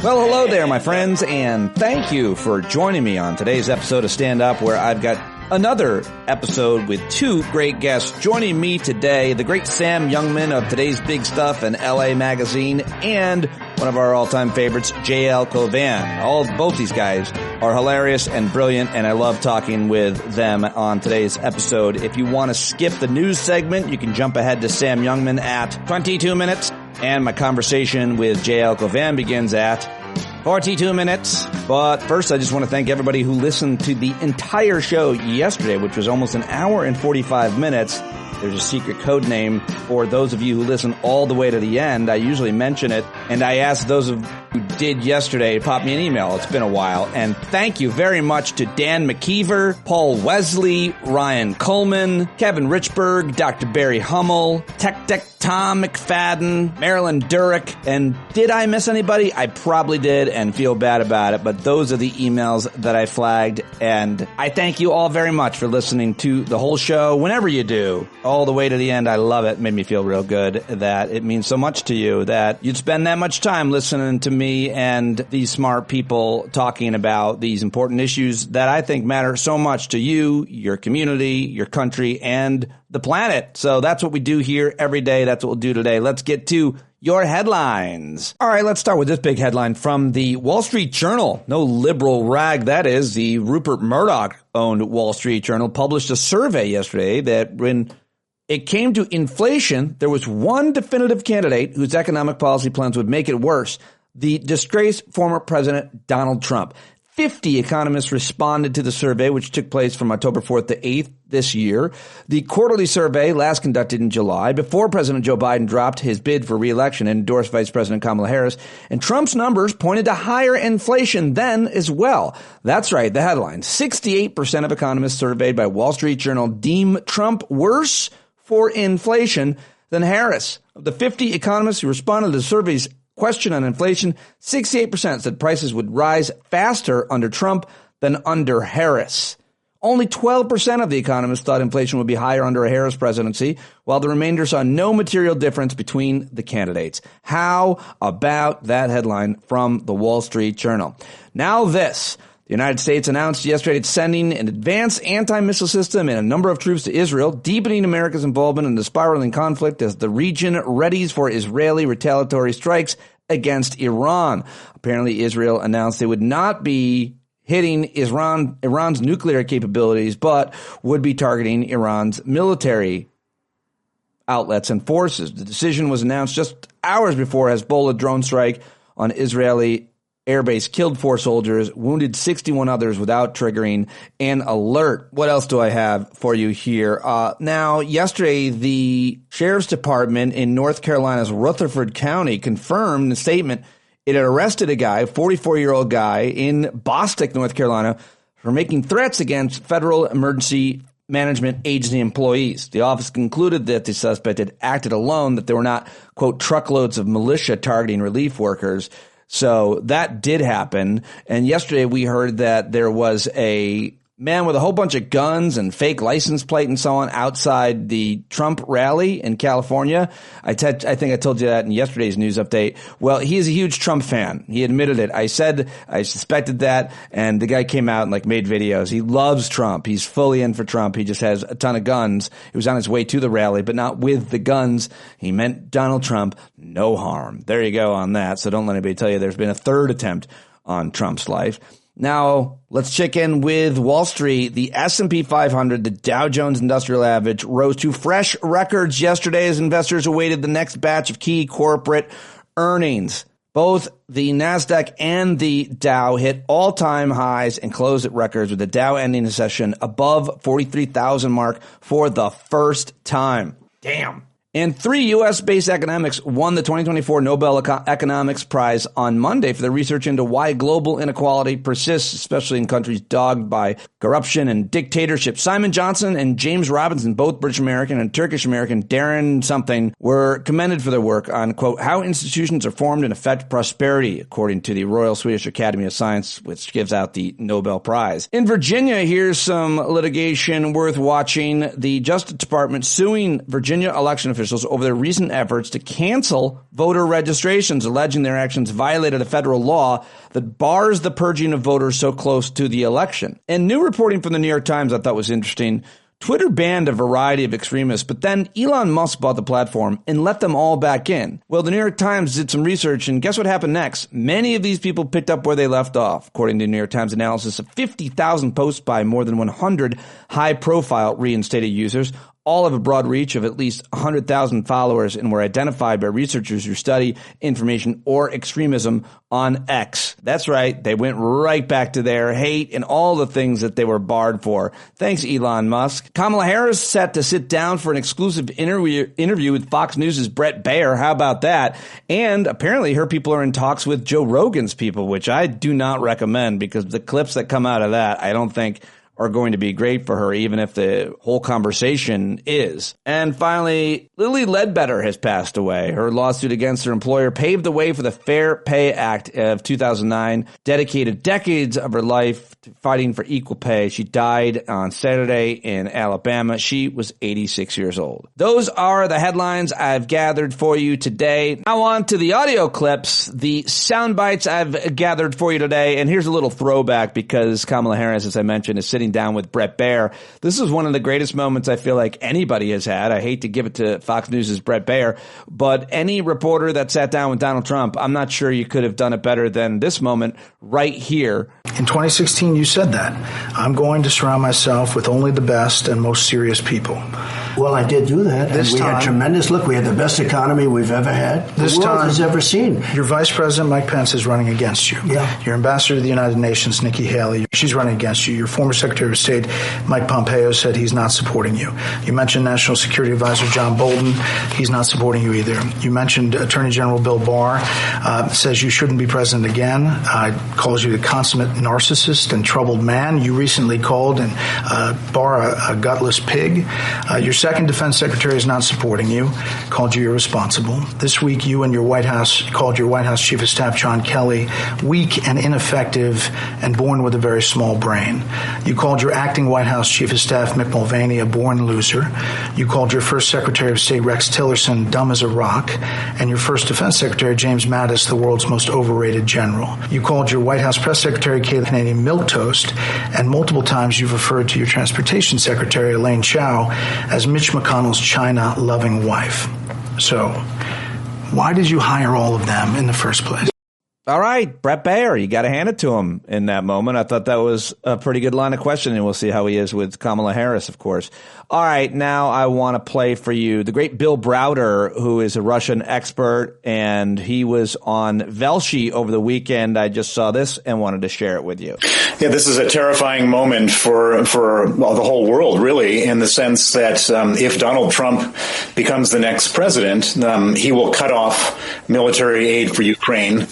Well, hello there, my friends, and thank you for joining me on today's episode of Stand Up, where I've got another episode with two great guests. Joining me today, the great Sam Youngman of Today's Big Stuff and LA Magazine, and one of our all-time favorites, Cauvin. Both these guys are hilarious and brilliant, and I love talking with them on today's episode. If you want to skip the news segment, you can jump ahead to Sam Youngman at 22 minutes, and my conversation with Cauvin begins at 42 minutes. But first, I just want to thank everybody who listened to the entire show yesterday, which was almost an hour and 45 minutes. There's a secret code name for those of you who listen all the way to the end. I usually mention it, and I asked those of you who did yesterday to pop me an email. It's been a while. And thank you very much to Dan McKeever, Paul Wesley, Ryan Coleman, Kevin Richburg, Dr. Barry Hummel, Tech Tom McFadden, Marilyn Durick, and did I miss anybody? I probably did and feel bad about it, but those are the emails that I flagged, and I thank you all very much for listening to the whole show, whenever you do, all the way to the end. I love it. It made me feel real good that it means so much to you that you'd spend that much time listening to me and these smart people talking about these important issues that I think matter so much to you, your community, your country, and the planet. So that's what we do here every day. That's what we'll do today. Let's get to your headlines. All right, let's start with this big headline from the Wall Street Journal. No liberal rag, that is. The Rupert Murdoch-owned Wall Street Journal published a survey yesterday that when it came to inflation, there was one definitive candidate whose economic policy plans would make it worse: the disgraced former President Donald Trump. 50 economists responded to the survey, which took place from October 4th to 8th this year. The quarterly survey, last conducted in July, before President Joe Biden dropped his bid for re-election and endorsed Vice President Kamala Harris. And Trump's numbers pointed to higher inflation then as well. That's right, the headline. 68% of economists surveyed by Wall Street Journal deem Trump worse for inflation than Harris. Of the 50 economists who responded to the survey's question on inflation, 68% said prices would rise faster under Trump than under Harris. Only 12% of the economists thought inflation would be higher under a Harris presidency, while the remainder saw no material difference between the candidates. How about that headline from the Wall Street Journal? Now this. The United States announced yesterday it's sending an advanced anti-missile system and a number of troops to Israel, deepening America's involvement in the spiraling conflict as the region readies for Israeli retaliatory strikes against Iran. Apparently, Israel announced they would not be hitting Iran's nuclear capabilities, but would be targeting Iran's military outlets and forces. The decision was announced just hours before Hezbollah drone strike on Israeli airbase killed 4 soldiers, wounded 61 others without triggering an alert. What else do I have for you here? Now, yesterday, the Sheriff's Department in North Carolina's Rutherford County confirmed in a statement it had arrested a guy, 44-year-old guy in Bostic, North Carolina, for making threats against Federal Emergency Management Agency employees. The office concluded that the suspect had acted alone, that there were not, quote, truckloads of militia targeting relief workers. So that did happen. And yesterday we heard that there was a man with a whole bunch of guns and fake license plate and so on outside the Trump rally in California. I think I told you that in yesterday's news update. Well, he is a huge Trump fan. He admitted it. I said I suspected that, and the guy came out and made videos. He loves Trump. He's fully in for Trump. He just has a ton of guns. He was on his way to the rally, but not with the guns. He meant Donald Trump, no harm. There you go on that. So don't let anybody tell you there's been a third attempt on Trump's life. Now, let's check in with Wall Street. The S&P 500, the Dow Jones Industrial Average, rose to fresh records yesterday as investors awaited the next batch of key corporate earnings. Both the NASDAQ and the Dow hit all-time highs and closed at records, with the Dow ending the session above 43,000 mark for the first time. Damn. And 3 U.S.-based academics won the 2024 Nobel Economics Prize on Monday for their research into why global inequality persists, especially in countries dogged by corruption and dictatorship. Simon Johnson and James Robinson, both British-American and Turkish-American, Darren something, were commended for their work on, quote, how institutions are formed and affect prosperity, according to the Royal Swedish Academy of Science, which gives out the Nobel Prize. In Virginia, here's some litigation worth watching. The Justice Department suing Virginia election officials officials over their recent efforts to cancel voter registrations, alleging their actions violated a federal law that bars the purging of voters so close to the election. And new reporting from the New York Times I thought was interesting. Twitter banned a variety of extremists, but then Elon Musk bought the platform and let them all back in. Well, the New York Times did some research, and guess what happened next? Many of these people picked up where they left off, according to the New York Times analysis of 50,000 posts by more than 100 high-profile reinstated users. All have a broad reach of at least 100,000 followers and were identified by researchers who study information or extremism on X. That's right. They went right back to their hate and all the things that they were barred for. Thanks, Elon Musk. Kamala Harris set to sit down for an exclusive interview with Fox News' Brett Baier. How about that? And apparently her people are in talks with Joe Rogan's people, which I do not recommend because the clips that come out of that, I don't think are going to be great for her, even if the whole conversation is. And finally, Lilly Ledbetter has passed away. Her lawsuit against her employer paved the way for the Fair Pay Act of 2009, dedicated decades of her life to fighting for equal pay. She died on Saturday in Alabama. She was 86 years old. Those are the headlines I've gathered for you today. Now on to the audio clips, the sound bites I've gathered for you today. And here's a little throwback because Kamala Harris, as I mentioned, is sitting down with Brett Baier. This is one of the greatest moments I feel like anybody has had. I hate to give it to Fox News' Brett Baier, but any reporter that sat down with Donald Trump, I'm not sure you could have done it better than this moment right here. In 2016, you said that. I'm going to surround myself with only the best and most serious people. Well, I did do that. This and we time, had tremendous. Look, we had the best economy we've ever had. The world has ever seen. Your Vice President, Mike Pence, is running against you. Yeah. Your Ambassador to the United Nations, Nikki Haley, she's running against you. Your former Secretary of State, Mike Pompeo, said he's not supporting you. You mentioned National Security Advisor John Bolton. He's not supporting you either. You mentioned Attorney General Bill Barr, says you shouldn't be president again, calls you a consummate narcissist and troubled man. You recently called Barr a gutless pig. Your second defense secretary is not supporting you, called you irresponsible. This week, you and your White House called your White House Chief of Staff, John Kelly, weak and ineffective and born with a very small brain. You called your acting White House Chief of Staff, Mick Mulvaney, a born loser. You called your first Secretary of State, Rex Tillerson, dumb as a rock. And your first Defense Secretary, James Mattis, the world's most overrated general. You called your White House Press Secretary, Kayleigh Canadian, milquetoast. And multiple times you've referred to your Transportation Secretary, Elaine Chao, as Mitch McConnell's China-loving wife. So why did you hire all of them in the first place? All right, Brett Baier, you got to hand it to him in that moment. I thought that was a pretty good line of questioning. We'll see how he is with Kamala Harris, of course. All right, now I want to play for you the great Bill Browder, who is a Russian expert, and he was on Velshi over the weekend. I just saw this and wanted to share it with you. Yeah, this is a terrifying moment for the whole world, really, in the sense that if Donald Trump becomes the next president, he will cut off military aid for Ukraine.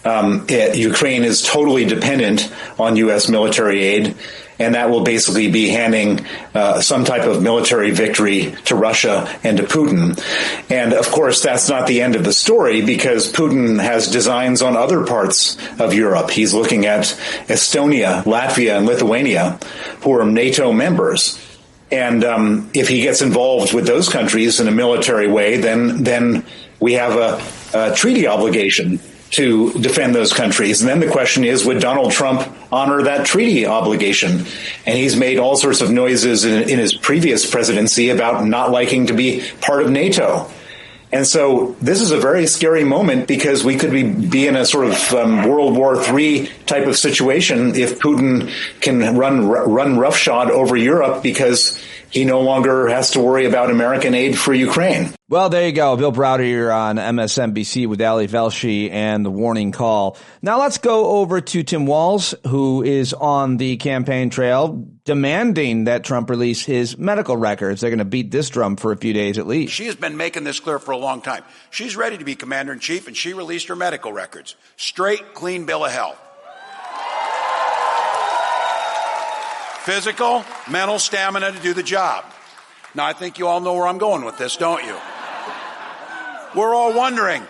Ukraine is totally dependent on U.S. military aid, and that will basically be handing some type of military victory to Russia and to Putin. And, of course, that's not the end of the story because Putin has designs on other parts of Europe. He's looking at Estonia, Latvia, and Lithuania, who are NATO members. And if he gets involved with those countries in a military way, then we have a treaty obligation to defend those countries. And then the question is, would Donald Trump honor that treaty obligation? And he's made all sorts of noises in his previous presidency about not liking to be part of NATO. And so this is a very scary moment because we could be in a sort of World War III type of situation if Putin can run roughshod over Europe because he no longer has to worry about American aid for Ukraine. Well, there you go. Bill Browder here on MSNBC with Ali Velshi and the warning call. Now let's go over to Tim Walz, who is on the campaign trail demanding that Trump release his medical records. They're going to beat this drum for a few days at least. She has been making this clear for a long time. She's ready to be commander-in-chief, and she released her medical records. Straight, clean bill of health. Physical, mental stamina to do the job. Now, I think you all know where I'm going with this, don't you? We're all wondering.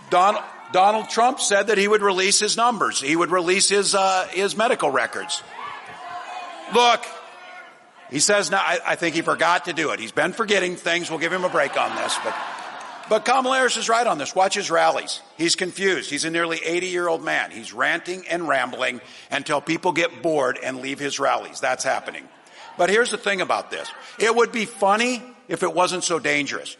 Donald Trump said that he would release his numbers. He would release his medical records. Look, He says now, I think he forgot to do it. He's been forgetting things. We'll give him a break on this. But Kamala Harris is right on this. Watch his rallies. He's confused. He's a nearly 80-year-old man. He's ranting and rambling until people get bored and leave his rallies. That's happening. But here's the thing about this. It would be funny if it wasn't so dangerous.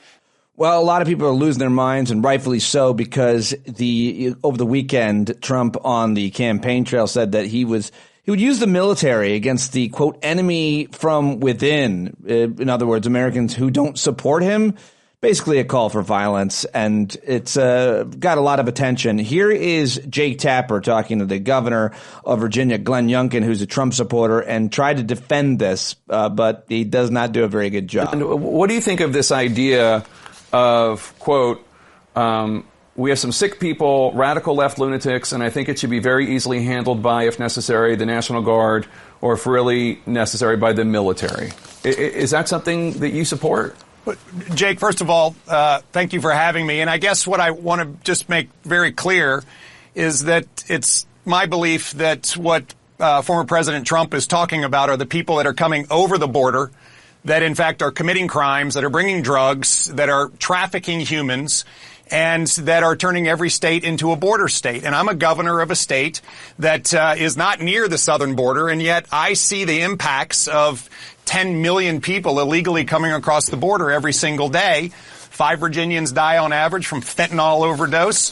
Well, a lot of people are losing their minds, and rightfully so, because over the weekend, Trump on the campaign trail said that he would use the military against the, quote, enemy from within. In other words, Americans who don't support him. Basically a call for violence, and it's got a lot of attention. Here is Jake Tapper talking to the governor of Virginia, Glenn Youngman, who's a Trump supporter, and tried to defend this, but he does not do a very good job. And what do you think of this idea of, quote, we have some sick people, radical left lunatics, and I think it should be very easily handled by, if necessary, the National Guard, or if really necessary, by the military. Is that something that you support? Jake, first of all, thank you for having me. And I guess what I want to just make very clear is that it's my belief that what former President Trump is talking about are the people that are coming over the border, that in fact are committing crimes, that are bringing drugs, that are trafficking humans, and that are turning every state into a border state. And I'm a governor of a state that is not near the southern border, and yet I see the impacts of 10 million people illegally coming across the border every single day. 5 Virginians die on average from fentanyl overdose.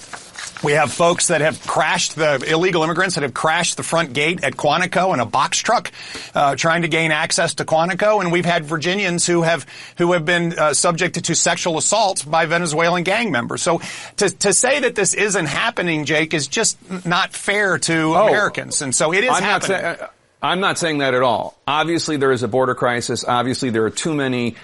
We have folks that have crashed, the illegal immigrants that have crashed the front gate at Quantico in a box truck, trying to gain access to Quantico. And we've had Virginians who have been subjected to sexual assault by Venezuelan gang members. So to say that this isn't happening, Jake, is just not fair to Americans. And so it is happening. I'm not saying that at all. Obviously, there is a border crisis. Obviously, there are too many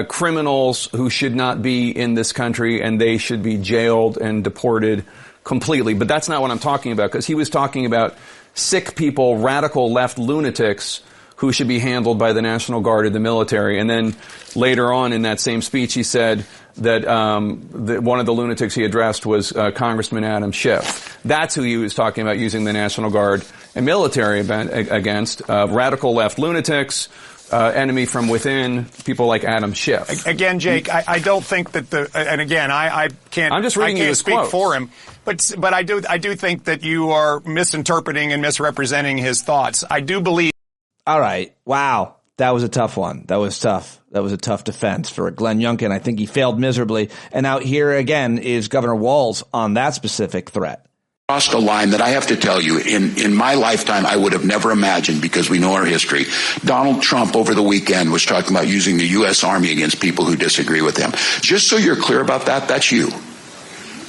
criminals who should not be in this country, and they should be jailed and deported completely. But that's not what I'm talking about, because he was talking about sick people, radical left lunatics who should be handled by the National Guard or the military. And then later on in that same speech, he said that one of the lunatics he addressed was Congressman Adam Schiff. That's who he was talking about using the National Guard and military against, radical left lunatics, enemy from within, people like Adam Schiff. Again, Jake, I don't think that and again, I can't, I'm just reading I can't speak quote for him, but I do think that you are misinterpreting and misrepresenting his thoughts. I do believe. All right. Wow. That was a tough one. That was tough. That was a tough defense for Glenn Youngman. I think he failed miserably. And now here again is Governor Walz on that specific threat. Crossed a line that I have to tell you, in my lifetime, I would have never imagined, because we know our history. Donald Trump over the weekend was talking about using the U.S. Army against people who disagree with him. Just so you're clear about that, that's you.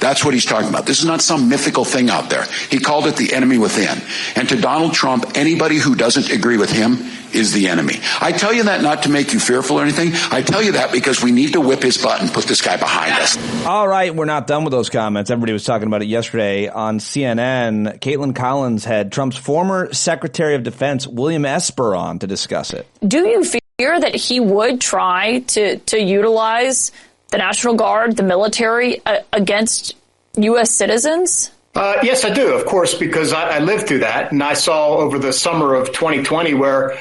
That's what he's talking about. This is not some mythical thing out there. He called it the enemy within. And to Donald Trump, anybody who doesn't agree with him is the enemy. I tell you that not to make you fearful or anything. I tell you that because we need to whip his butt and put this guy behind us. All right, we're not done with those comments. Everybody was talking about it yesterday on CNN. Caitlin Collins had Trump's former Secretary of Defense, William Esper, on to discuss it. Do you fear that he would try to utilize the National Guard, the military, against U.S. citizens? Yes, I do, of course, because I lived through that. And I saw over the summer of 2020 where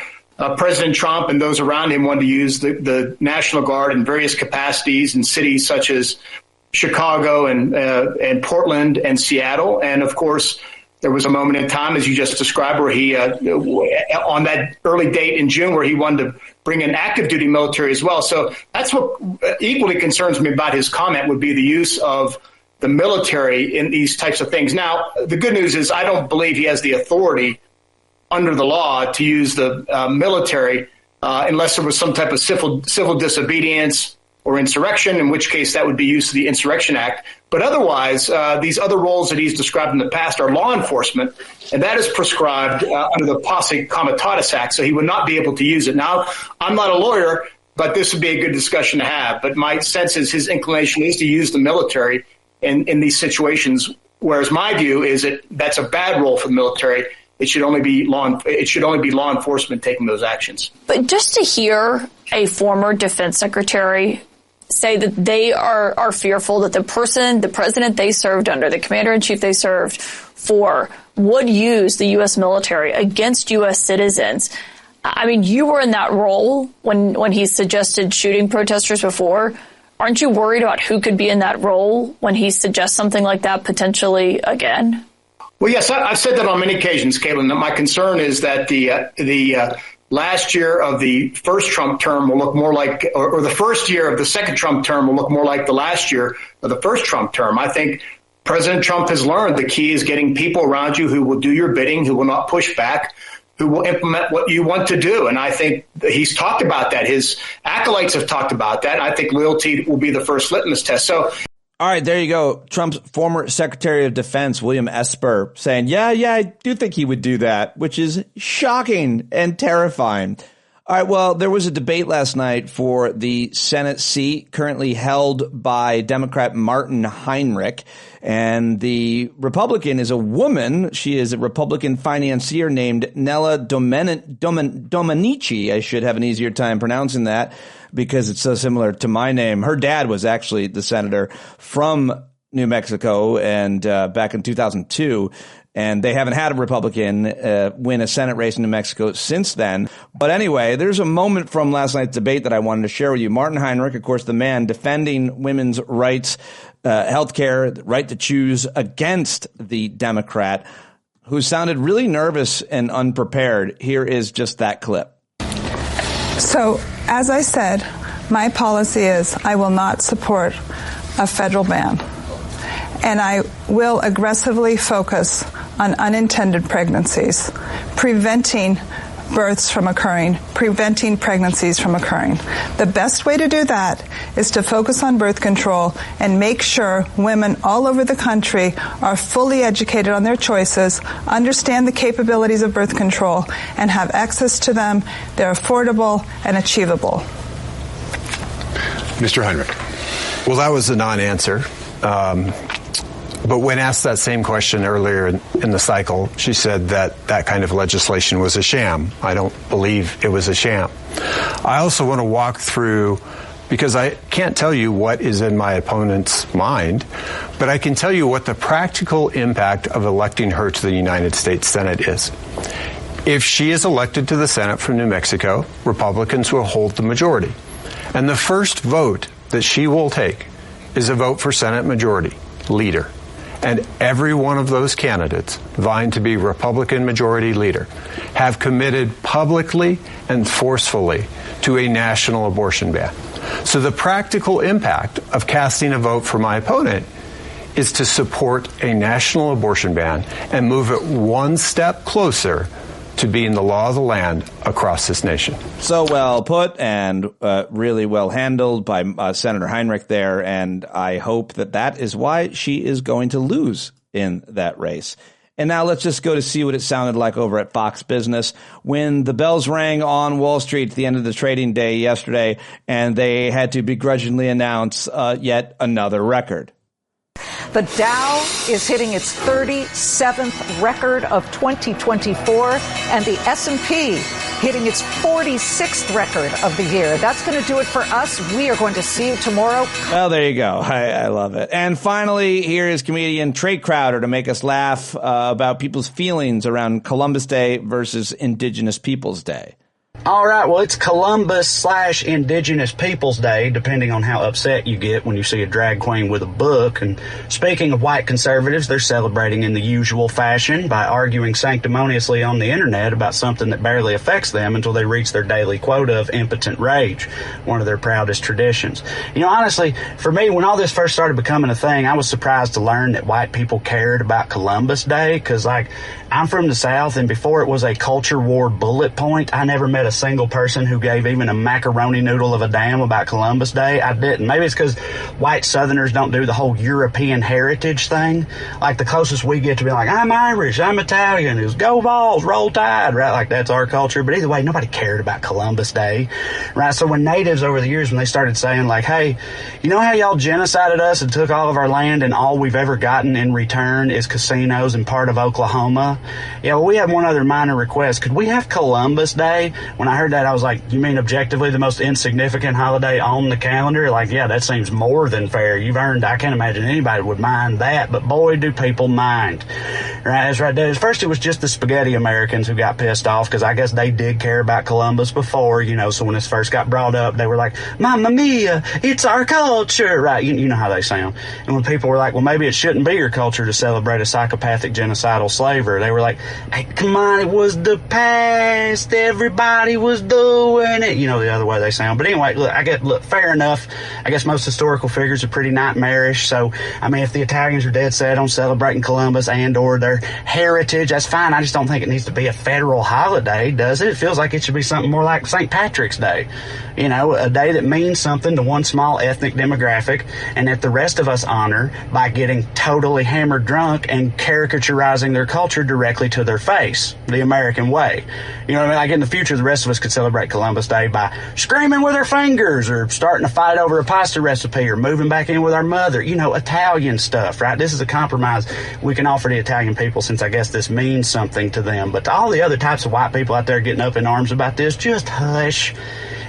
President Trump and those around him wanted to use the National Guard in various capacities in cities such as Chicago and Portland and Seattle. And, of course, there was a moment in time, as you just described, where he, on that early date in June, where he wanted to bring in active duty military as well. So that's what equally concerns me about his comment would be the use of the military in these types of things. Now, the good news is I don't believe he has the authority under the law to use the military unless there was some type of civil disobedience or insurrection, in which case that would be used to the Insurrection Act. But otherwise, these other roles that he's described in the past are law enforcement, and that is prescribed under the Posse Comitatus Act, so he would not be able to use it. Now, I'm not a lawyer, but this would be a good discussion to have. But my sense is his inclination is to use the military in these situations, whereas my view is that that's a bad role for the military. It should only be law enforcement taking those actions. But just to hear a former defense secretary say that they are fearful that the president they served under, the commander-in-chief they served for, would use the U.S. military against U.S. citizens, I mean, you were in that role when he suggested shooting protesters before. Aren't you worried about who could be in that role when he suggests something like that potentially again? Well, yes, I've said that on many occasions, Caitlin, that my concern is that the last year of the first Trump term will look more like, or the first year of the second Trump term will look more like the last year of the first Trump term. I think President Trump has learned the key is getting people around you who will do your bidding, who will not push back, who will implement what you want to do. And I think he's talked about that. His acolytes have talked about that. I think loyalty will be the first litmus test. So, all right, there you go. Trump's former Secretary of Defense, William Esper, saying, yeah, I do think he would do that, which is shocking and terrifying. All right, well, there was a debate last night for the Senate seat currently held by Democrat Martin Heinrich. And the Republican is a woman. She is a Republican financier named Nella Domenici. I should have an easier time pronouncing that because it's so similar to my name. Her dad was actually the senator from New Mexico and back in 2002. And they haven't had a Republican win a Senate race in New Mexico since then. But anyway, there's a moment from last night's debate that I wanted to share with you. Martin Heinrich, of course, the man defending women's rights, healthcare, the right to choose against the Democrat, who sounded really nervous and unprepared. Here is just that clip. So, as I said, my policy is I will not support a federal ban. And I will aggressively focus on unintended pregnancies, preventing births from occurring, preventing pregnancies from occurring. The best way to do that is to focus on birth control and make sure women all over the country are fully educated on their choices, understand the capabilities of birth control, and have access to them. They're affordable and achievable. Mr. Heinrich. Well, that was a non-answer. But when asked that same question earlier in the cycle, she said that kind of legislation was a sham. I don't believe it was a sham. I also want to walk through, because I can't tell you what is in my opponent's mind, but I can tell you what the practical impact of electing her to the United States Senate is. If she is elected to the Senate from New Mexico, Republicans will hold the majority. And the first vote that she will take is a vote for Senate Majority Leader. And every one of those candidates vying to be Republican Majority Leader have committed publicly and forcefully to a national abortion ban. So the practical impact of casting a vote for my opponent is to support a national abortion ban and move it one step closer to being the law of the land across this nation. So well put and really well handled by Senator Heinrich there. And I hope that is why she is going to lose in that race. And now let's just go to see what it sounded like over at Fox Business when the bells rang on Wall Street at the end of the trading day yesterday, and they had to begrudgingly announce yet another record. The Dow is hitting its 37th record of 2024, and the S&P hitting its 46th record of the year. That's going to do it for us. We are going to see you tomorrow. Well, there you go. I love it. And finally, here is comedian Trey Crowder to make us laugh about people's feelings around Columbus Day versus Indigenous Peoples Day. All right, well, it's Columbus/Indigenous Peoples Day, depending on how upset you get when you see a drag queen with a book. And speaking of white conservatives, they're celebrating in the usual fashion by arguing sanctimoniously on the internet about something that barely affects them until they reach their daily quota of impotent rage, one of their proudest traditions. You know, honestly, for me, when all this first started becoming a thing, I was surprised to learn that white people cared about Columbus Day, because, like, I'm from the South, and before it was a culture war bullet point, I never met a single person who gave even a macaroni noodle of a damn about Columbus Day. I didn't. Maybe it's because white Southerners don't do the whole European heritage thing. Like, the closest we get to be like, I'm Irish, I'm Italian, is go Vols, roll tide, right? Like, that's our culture. But either way, nobody cared about Columbus Day, right? So when natives over the years, when they started saying, like, hey, you know how y'all genocided us and took all of our land and all we've ever gotten in return is casinos and part of Oklahoma? Yeah, well, we have one other minor request. Could we have Columbus Day when I heard that, I was like, you mean objectively the most insignificant holiday on the calendar? Like, yeah, that seems more than fair. You've earned, I can't imagine anybody would mind that, but boy, do people mind. Right? That's right. At first, it was just the spaghetti Americans who got pissed off, because I guess they did care about Columbus before, so when this first got brought up, they were like, Mamma mia, it's our culture, right? You know how they sound. And when people were like, well, maybe it shouldn't be your culture to celebrate a psychopathic genocidal slaver, they were like, hey, come on, it was the past, everybody was doing it, the other way they sound. But anyway, look, fair enough. I guess most historical figures are pretty nightmarish, so, if the Italians are dead set on celebrating Columbus and or their heritage, that's fine. I just don't think it needs to be a federal holiday, does it? It feels like it should be something more like St. Patrick's Day. A day that means something to one small ethnic demographic and that the rest of us honor by getting totally hammered drunk and caricaturizing their culture directly to their face, the American way. Like in the future, the rest of us could celebrate Columbus Day by screaming with our fingers or starting a fight over a pasta recipe or moving back in with our mother, Italian stuff, right? This is a compromise we can offer the Italian people, since I guess this means something to them. But to all the other types of white people out there getting up in arms about this, just hush.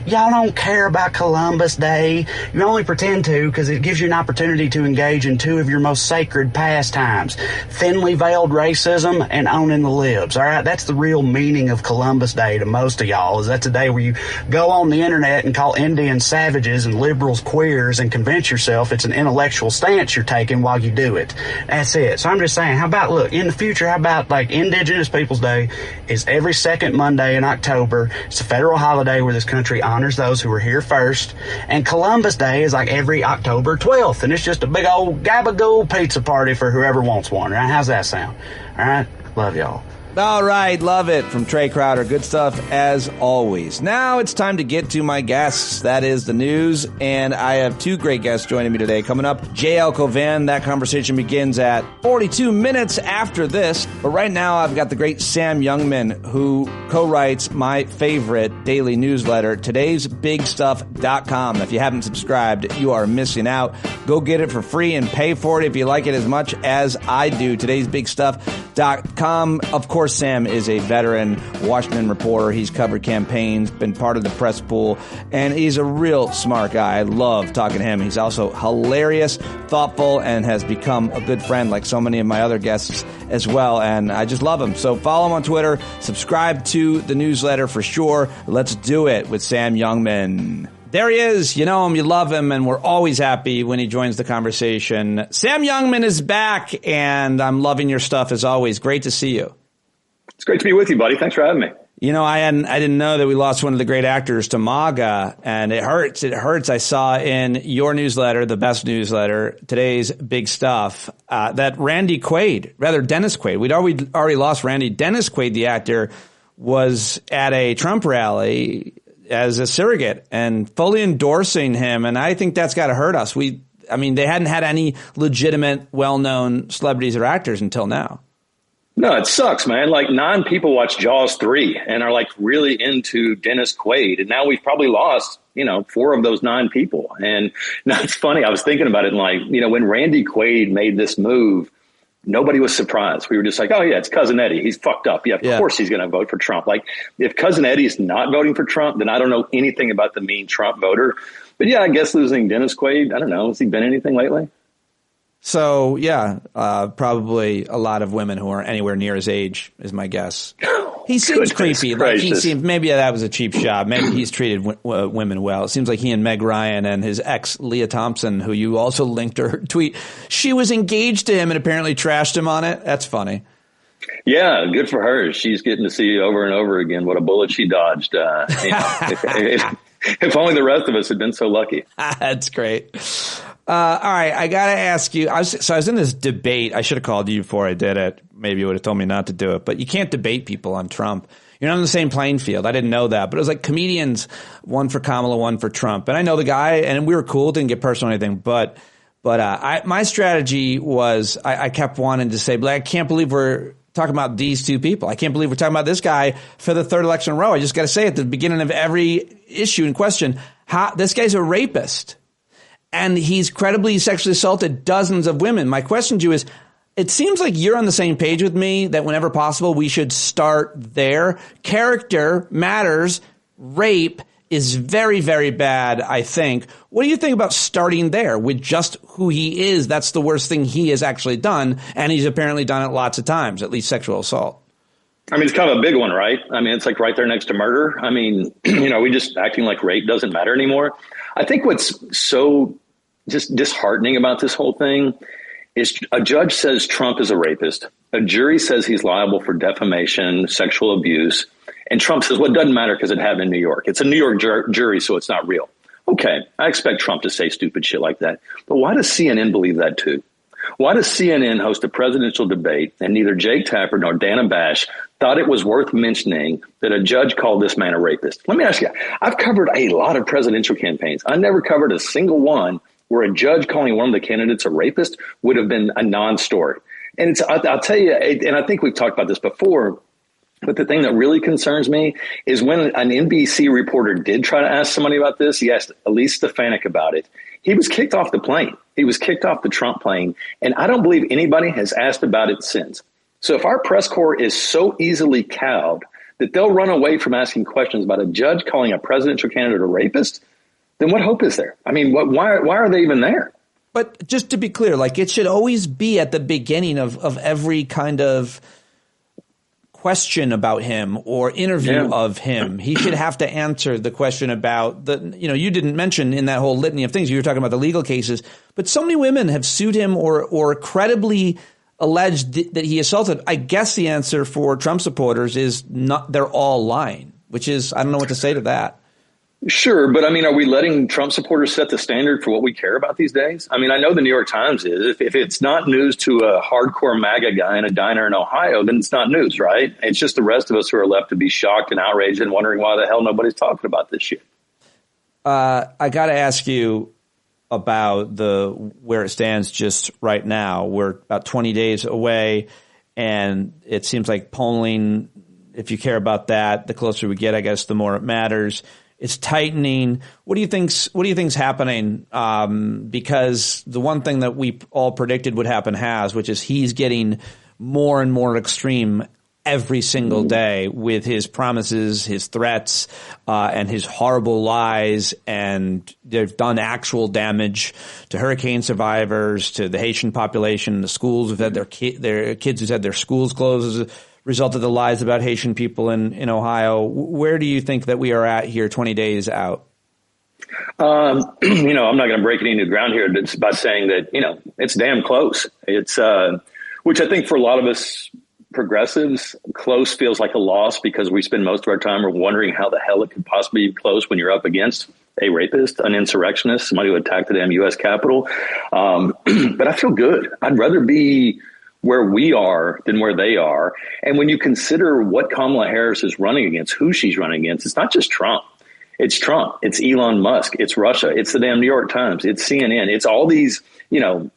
Y'all don't care about Columbus Day. You only pretend to because it gives you an opportunity to engage in two of your most sacred pastimes, thinly veiled racism and owning the libs, all right? That's the real meaning of Columbus Day to most of y'all, is that's a day where you go on the internet and call Indians savages and liberals queers and convince yourself it's an intellectual stance you're taking while you do it. That's it. So I'm just saying, in the future, how about like Indigenous Peoples Day is every second Monday in October. It's a federal holiday where this country honors those who were here first, and Columbus Day is like every October 12th, and it's just a big old gabagool pizza party for whoever wants one, right? How's that sound? All right? Love y'all. All right, love it from Trey Crowder. Good stuff as always. Now it's time to get to my guests. That is the news, and I have two great guests joining me today. Coming up, J.L. Cauvin. That conversation begins at 42 minutes after this. But right now, I've got the great Sam Youngman, who co-writes my favorite daily newsletter, today'sbigstuff.com. If you haven't subscribed, you are missing out. Go get it for free and pay for it if you like it as much as I do. today'sbigstuff.com. Of course, Sam is a veteran Washington reporter. He's covered campaigns, been part of the press pool, and he's a real smart guy. I love talking to him. He's also hilarious, thoughtful, and has become a good friend like so many of my other guests as well, and I just love him. So follow him on Twitter, subscribe to the newsletter for sure. Let's do it with Sam Youngman. There he is. You know him, you love him, and we're always happy when he joins the conversation. Sam Youngman is back, and I'm loving your stuff as always. Great to see you. It's great to be with you, buddy. Thanks for having me. I didn't know that we lost one of the great actors to MAGA, and it hurts. It hurts. I saw in your newsletter, the best newsletter, Today's Big Stuff, that Dennis Quaid. We'd already lost Randy. Dennis Quaid, the actor, was at a Trump rally as a surrogate and fully endorsing him, and I think that's got to hurt us. They hadn't had any legitimate, well-known celebrities or actors until now. No, it sucks, man. Like 9 people watch Jaws 3 and are like really into Dennis Quaid. And now we've probably lost, 4 of those 9 people. And now it's funny. I was thinking about it and when Randy Quaid made this move, nobody was surprised. We were just like, oh yeah, it's Cousin Eddie. He's fucked up. Yeah, of course he's going to vote for Trump. Like if Cousin Eddie's not voting for Trump, then I don't know anything about the mean Trump voter. But yeah, I guess losing Dennis Quaid, I don't know. Has he been anything lately? So, probably a lot of women who aren't anywhere near his age is my guess. He seems creepy. Maybe that was a cheap shot. Maybe he's treated women well. It seems like he and Meg Ryan and his ex, Leah Thompson, who you also linked to her tweet, she was engaged to him and apparently trashed him on it. That's funny. Yeah, good for her. She's getting to see over and over again what a bullet she dodged. If only the rest of us had been so lucky. That's great. All right, I got to ask you. I was in this debate. I should have called you before I did it. Maybe you would have told me not to do it. But you can't debate people on Trump. You're not on the same playing field. I didn't know that. But it was like comedians, one for Kamala, one for Trump. And I know the guy, and we were cool. Didn't get personal or anything. But my strategy was I kept wanting to say, but I can't believe we're talking about these two people. I can't believe we're talking about this guy for the third election in a row. I just got to say at the beginning of every issue in question, this guy's a rapist. And he's credibly sexually assaulted dozens of women. My question to you is, it seems like you're on the same page with me that whenever possible, we should start there. Character matters. rape is very, very bad, I think. What do you think about starting there with just who he is? That's the worst thing he has actually done, and he's apparently done it lots of times, at least sexual assault. I mean, it's kind of a big one, right? I mean, it's like right there next to murder. I mean, we just acting like rape doesn't matter anymore. I think what's so just disheartening about this whole thing is a judge says Trump is a rapist. A jury says he's liable for defamation, sexual abuse. And Trump says, well, it doesn't matter because it happened in New York. It's a New York jury, so it's not real. Okay, I expect Trump to say stupid shit like that. But why does CNN believe that too? Why does CNN host a presidential debate and neither Jake Tapper nor Dana Bash thought it was worth mentioning that a judge called this man a rapist? Let me ask you, I've covered a lot of presidential campaigns. I never covered a single one where a judge calling one of the candidates a rapist would have been a non-story. And I'll tell you, and I think we've talked about this before, but the thing that really concerns me is when an NBC reporter did try to ask somebody about this, he asked Elise Stefanik about it. He was kicked off the plane. He was kicked off the Trump plane. And I don't believe anybody has asked about it since. So if our press corps is so easily cowed that they'll run away from asking questions about a judge calling a presidential candidate a rapist, then what hope is there? I mean, why are they even there? But just to be clear, like it should always be at the beginning of every kind of question about him or interview of him. He should have to answer the question about you didn't mention in that whole litany of things. You were talking about the legal cases, but so many women have sued him or credibly alleged that he assaulted. I guess the answer for Trump supporters is not, they're all lying, which is, I don't know what to say to that. Sure. But I mean, are we letting Trump supporters set the standard for what we care about these days? I mean, I know the New York Times is. If it's not news to a hardcore MAGA guy in a diner in Ohio, then it's not news, right? It's just the rest of us who are left to be shocked and outraged and wondering why the hell nobody's talking about this shit. I got to ask you about where it stands just right now. We're about 20 days away, and it seems like polling, if you care about that, the closer we get, I guess, the more it matters. It's tightening. What do you think's happening? Because the one thing that we all predicted would happen has, which is he's getting more and more extreme every single day with his promises, his threats, and his horrible lies. And they've done actual damage to hurricane survivors, to the Haitian population, the schools who've had their kids who've had their schools closed as a result of the lies about Haitian people in Ohio. Where do you think that we are at here 20 days out? I'm not going to break any new ground here by saying that, it's damn close. It's which I think for a lot of us progressives, close feels like a loss because we spend most of our time wondering how the hell it could possibly be close when you're up against a rapist, an insurrectionist, somebody who attacked the damn U.S. Capitol. But I feel good. I'd rather be where we are than where they are. And when you consider what Kamala Harris is running against, who she's running against, it's not just Trump. It's Trump. It's Elon Musk. It's Russia. It's the damn New York Times. It's CNN. It's all these, I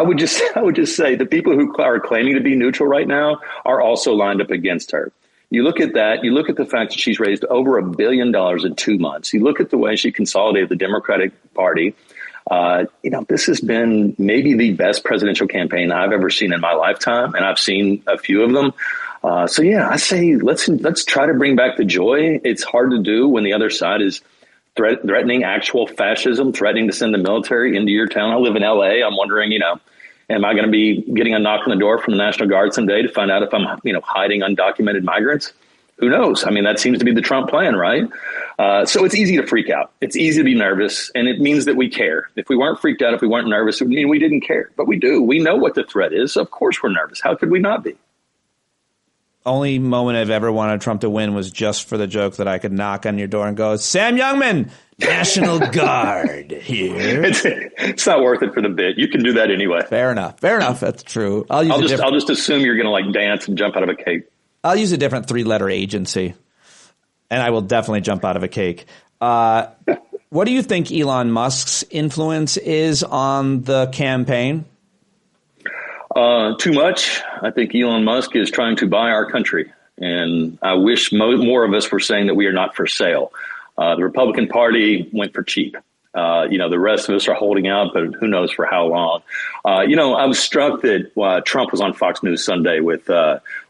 would just say the people who are claiming to be neutral right now are also lined up against her. You look at that. You look at the fact that she's raised over $1 billion in 2 months. You look at the way she consolidated the Democratic Party. This has been maybe the best presidential campaign I've ever seen in my lifetime, and I've seen a few of them. I say let's try to bring back the joy. It's hard to do when the other side is threatening actual fascism, threatening to send the military into your town. I live in L.A. I'm wondering, am I going to be getting a knock on the door from the National Guard someday to find out if I'm, hiding undocumented migrants? Who knows? I mean, that seems to be the Trump plan, right? So it's easy to freak out. It's easy to be nervous, and it means that we care. If we weren't freaked out, if we weren't nervous, it would mean we didn't care. But we do. We know what the threat is. So of course we're nervous. How could we not be? Only moment I've ever wanted Trump to win was just for the joke that I could knock on your door and go, Sam Youngman, National Guard here. It's not worth it for the bit. You can do that anyway. Fair enough. That's true. I'll just assume you're going to dance and jump out of a cake. I'll use a different 3-letter agency, and I will definitely jump out of a cake. What do you think Elon Musk's influence is on the campaign? Too much. I think Elon Musk is trying to buy our country, and I wish more of us were saying that we are not for sale. The Republican Party went for cheap. The rest of us are holding out, but who knows for how long. I was struck that Trump was on Fox News Sunday with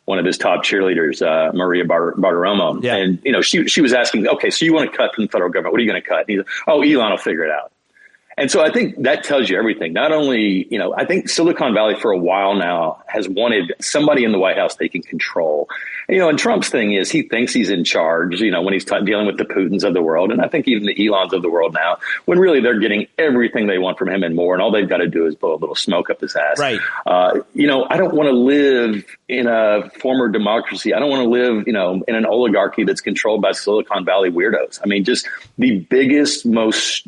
one of his top cheerleaders, Maria Bartiromo. Yeah. And, she was asking, okay, so you want to cut from the federal government. What are you going to cut? And he's like, oh, Elon will figure it out. And so I think that tells you everything. Not only, I think Silicon Valley for a while now has wanted somebody in the White House they can control. And Trump's thing is he thinks he's in charge, when he's dealing with the Putins of the world. And I think even the Elons of the world now, when really they're getting everything they want from him and more. And all they've got to do is blow a little smoke up his ass. Right. I don't want to live in a former democracy. I don't want to live, in an oligarchy that's controlled by Silicon Valley weirdos. I mean, just the biggest, most,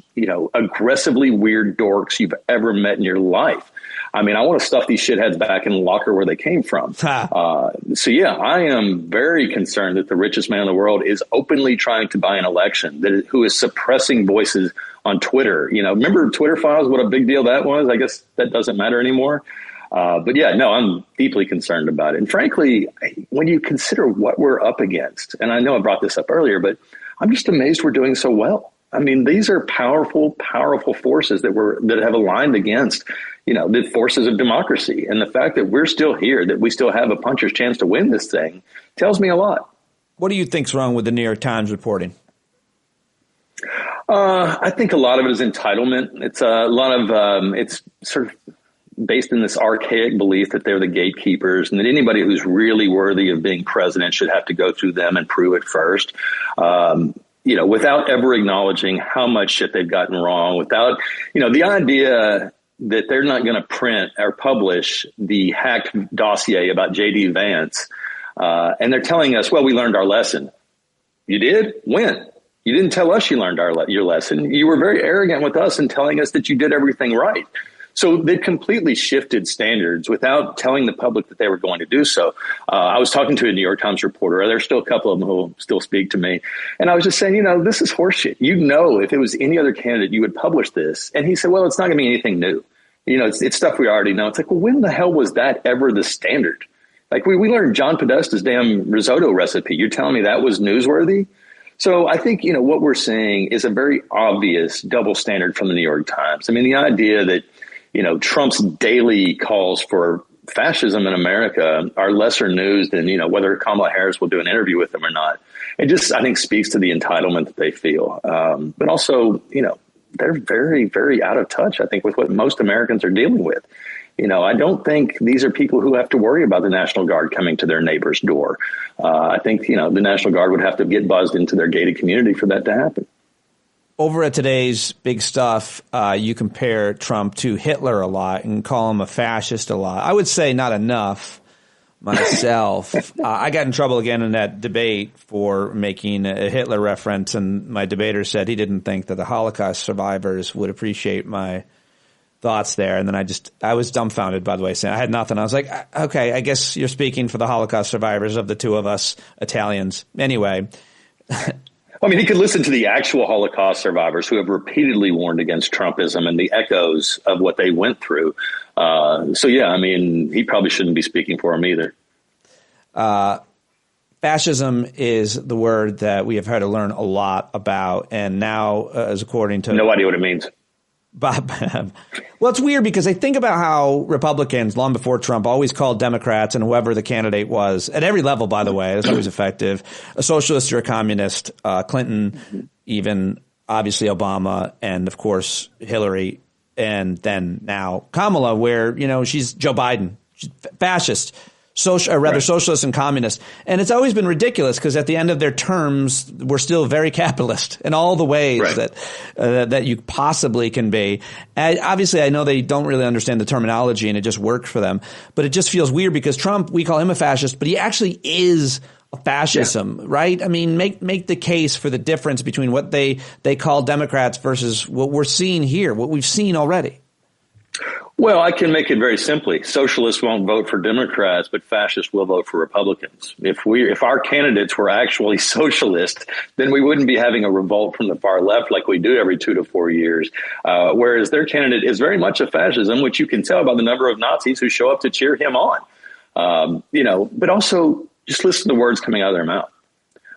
aggressively weird dorks you've ever met in your life. I mean, I want to stuff these shitheads back in the locker where they came from. So, yeah, I am very concerned that the richest man in the world is openly trying to buy an election, who is suppressing voices on Twitter. Remember Twitter files, what a big deal that was? I guess that doesn't matter anymore. But yeah, no, I'm deeply concerned about it. And frankly, when you consider what we're up against, and I know I brought this up earlier, but I'm just amazed we're doing so well. I mean, these are powerful, powerful forces that have aligned against, the forces of democracy. And the fact that we're still here, that we still have a puncher's chance to win this thing, tells me a lot. What do you think's wrong with the New York Times reporting? I think a lot of it is entitlement. It's a lot of it's sort of based in this archaic belief that they're the gatekeepers and that anybody who's really worthy of being president should have to go through them and prove it first. Without ever acknowledging how much shit they've gotten wrong, without, the idea that they're not going to print or publish the hacked dossier about J.D. Vance. And they're telling us, well, we learned our lesson. You did? When? You didn't tell us you learned your lesson. You were very arrogant with us in telling us that you did everything right. So they completely shifted standards without telling the public that they were going to do so. I was talking to a New York Times reporter. There's still a couple of them who will still speak to me. And I was just saying, this is horseshit. If it was any other candidate, you would publish this. And he said, well, it's not going to be anything new. It's stuff we already know. It's like, well, when the hell was that ever the standard? Like we learned John Podesta's damn risotto recipe. You're telling me that was newsworthy? So I think, what we're seeing is a very obvious double standard from the New York Times. I mean, the idea that, Trump's daily calls for fascism in America are lesser news than, whether Kamala Harris will do an interview with them or not. It just, I think, speaks to the entitlement that they feel. But also, they're very, very out of touch, I think, with what most Americans are dealing with. I don't think these are people who have to worry about the National Guard coming to their neighbor's door. I think, the National Guard would have to get buzzed into their gated community for that to happen. Over at today's Big Stuff, you compare Trump to Hitler a lot and call him a fascist a lot. I would say not enough myself. I got in trouble again in that debate for making a Hitler reference, and my debater said he didn't think that the Holocaust survivors would appreciate my thoughts there. And then I was dumbfounded, by the way, saying I had nothing. I was like, okay, I guess you're speaking for the Holocaust survivors of the two of us Italians. Anyway. I mean, he could listen to the actual Holocaust survivors who have repeatedly warned against Trumpism and the echoes of what they went through. So, yeah, I mean, he probably shouldn't be speaking for him either. Fascism is the word that we have had to learn a lot about. And now, as according to no idea what it means. Bob, well, it's weird because I think about how Republicans, long before Trump, always called Democrats and whoever the candidate was, at every level, by the way, that's always effective, a socialist or a communist, Clinton, even obviously Obama, and of course Hillary, and then now Kamala, where, she's Joe Biden, she's fascist. Socialist and communist. And it's always been ridiculous because at the end of their terms, we're still very capitalist in all the ways that you possibly can be. And obviously, I know they don't really understand the terminology and it just worked for them. But it just feels weird because Trump, we call him a fascist, but he actually is a fascism, right? I mean, make the case for the difference between what they call Democrats versus what we're seeing here, what we've seen already. Well, I can make it very simply. Socialists won't vote for Democrats, but fascists will vote for Republicans. If our candidates were actually socialist, then we wouldn't be having a revolt from the far left like we do every 2 to 4 years. Whereas their candidate is very much a fascism, which you can tell by the number of Nazis who show up to cheer him on. But also just listen to the words coming out of their mouth.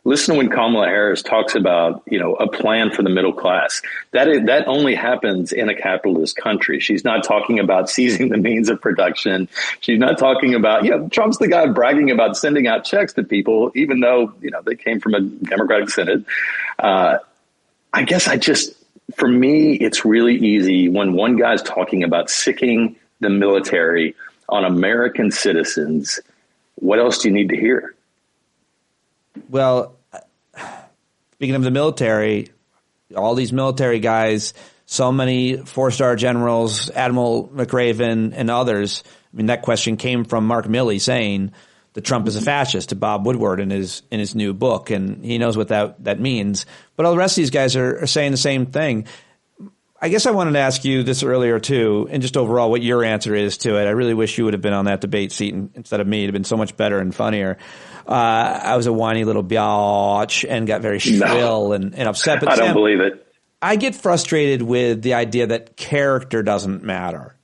Listen when Kamala Harris talks about, a plan for the middle class. That only happens in a capitalist country. She's not talking about seizing the means of production. She's not talking about, Trump's the guy bragging about sending out checks to people, even though, they came from a Democratic Senate. I guess for me, it's really easy when one guy's talking about sicking the military on American citizens. What else do you need to hear? Well, speaking of the military, all these military guys, so many four-star generals, Admiral McRaven and others. I mean, that question came from Mark Milley saying that Trump is a fascist to Bob Woodward in his new book, and he knows what that means. But all the rest of these guys are saying the same thing. I guess I wanted to ask you this earlier, too, and just overall what your answer is to it. I really wish you would have been on that debate seat instead of me. It would have been so much better and funnier. I was a whiny little biatch and got very shrill and upset. But I don't believe it. I get frustrated with the idea that character doesn't matter.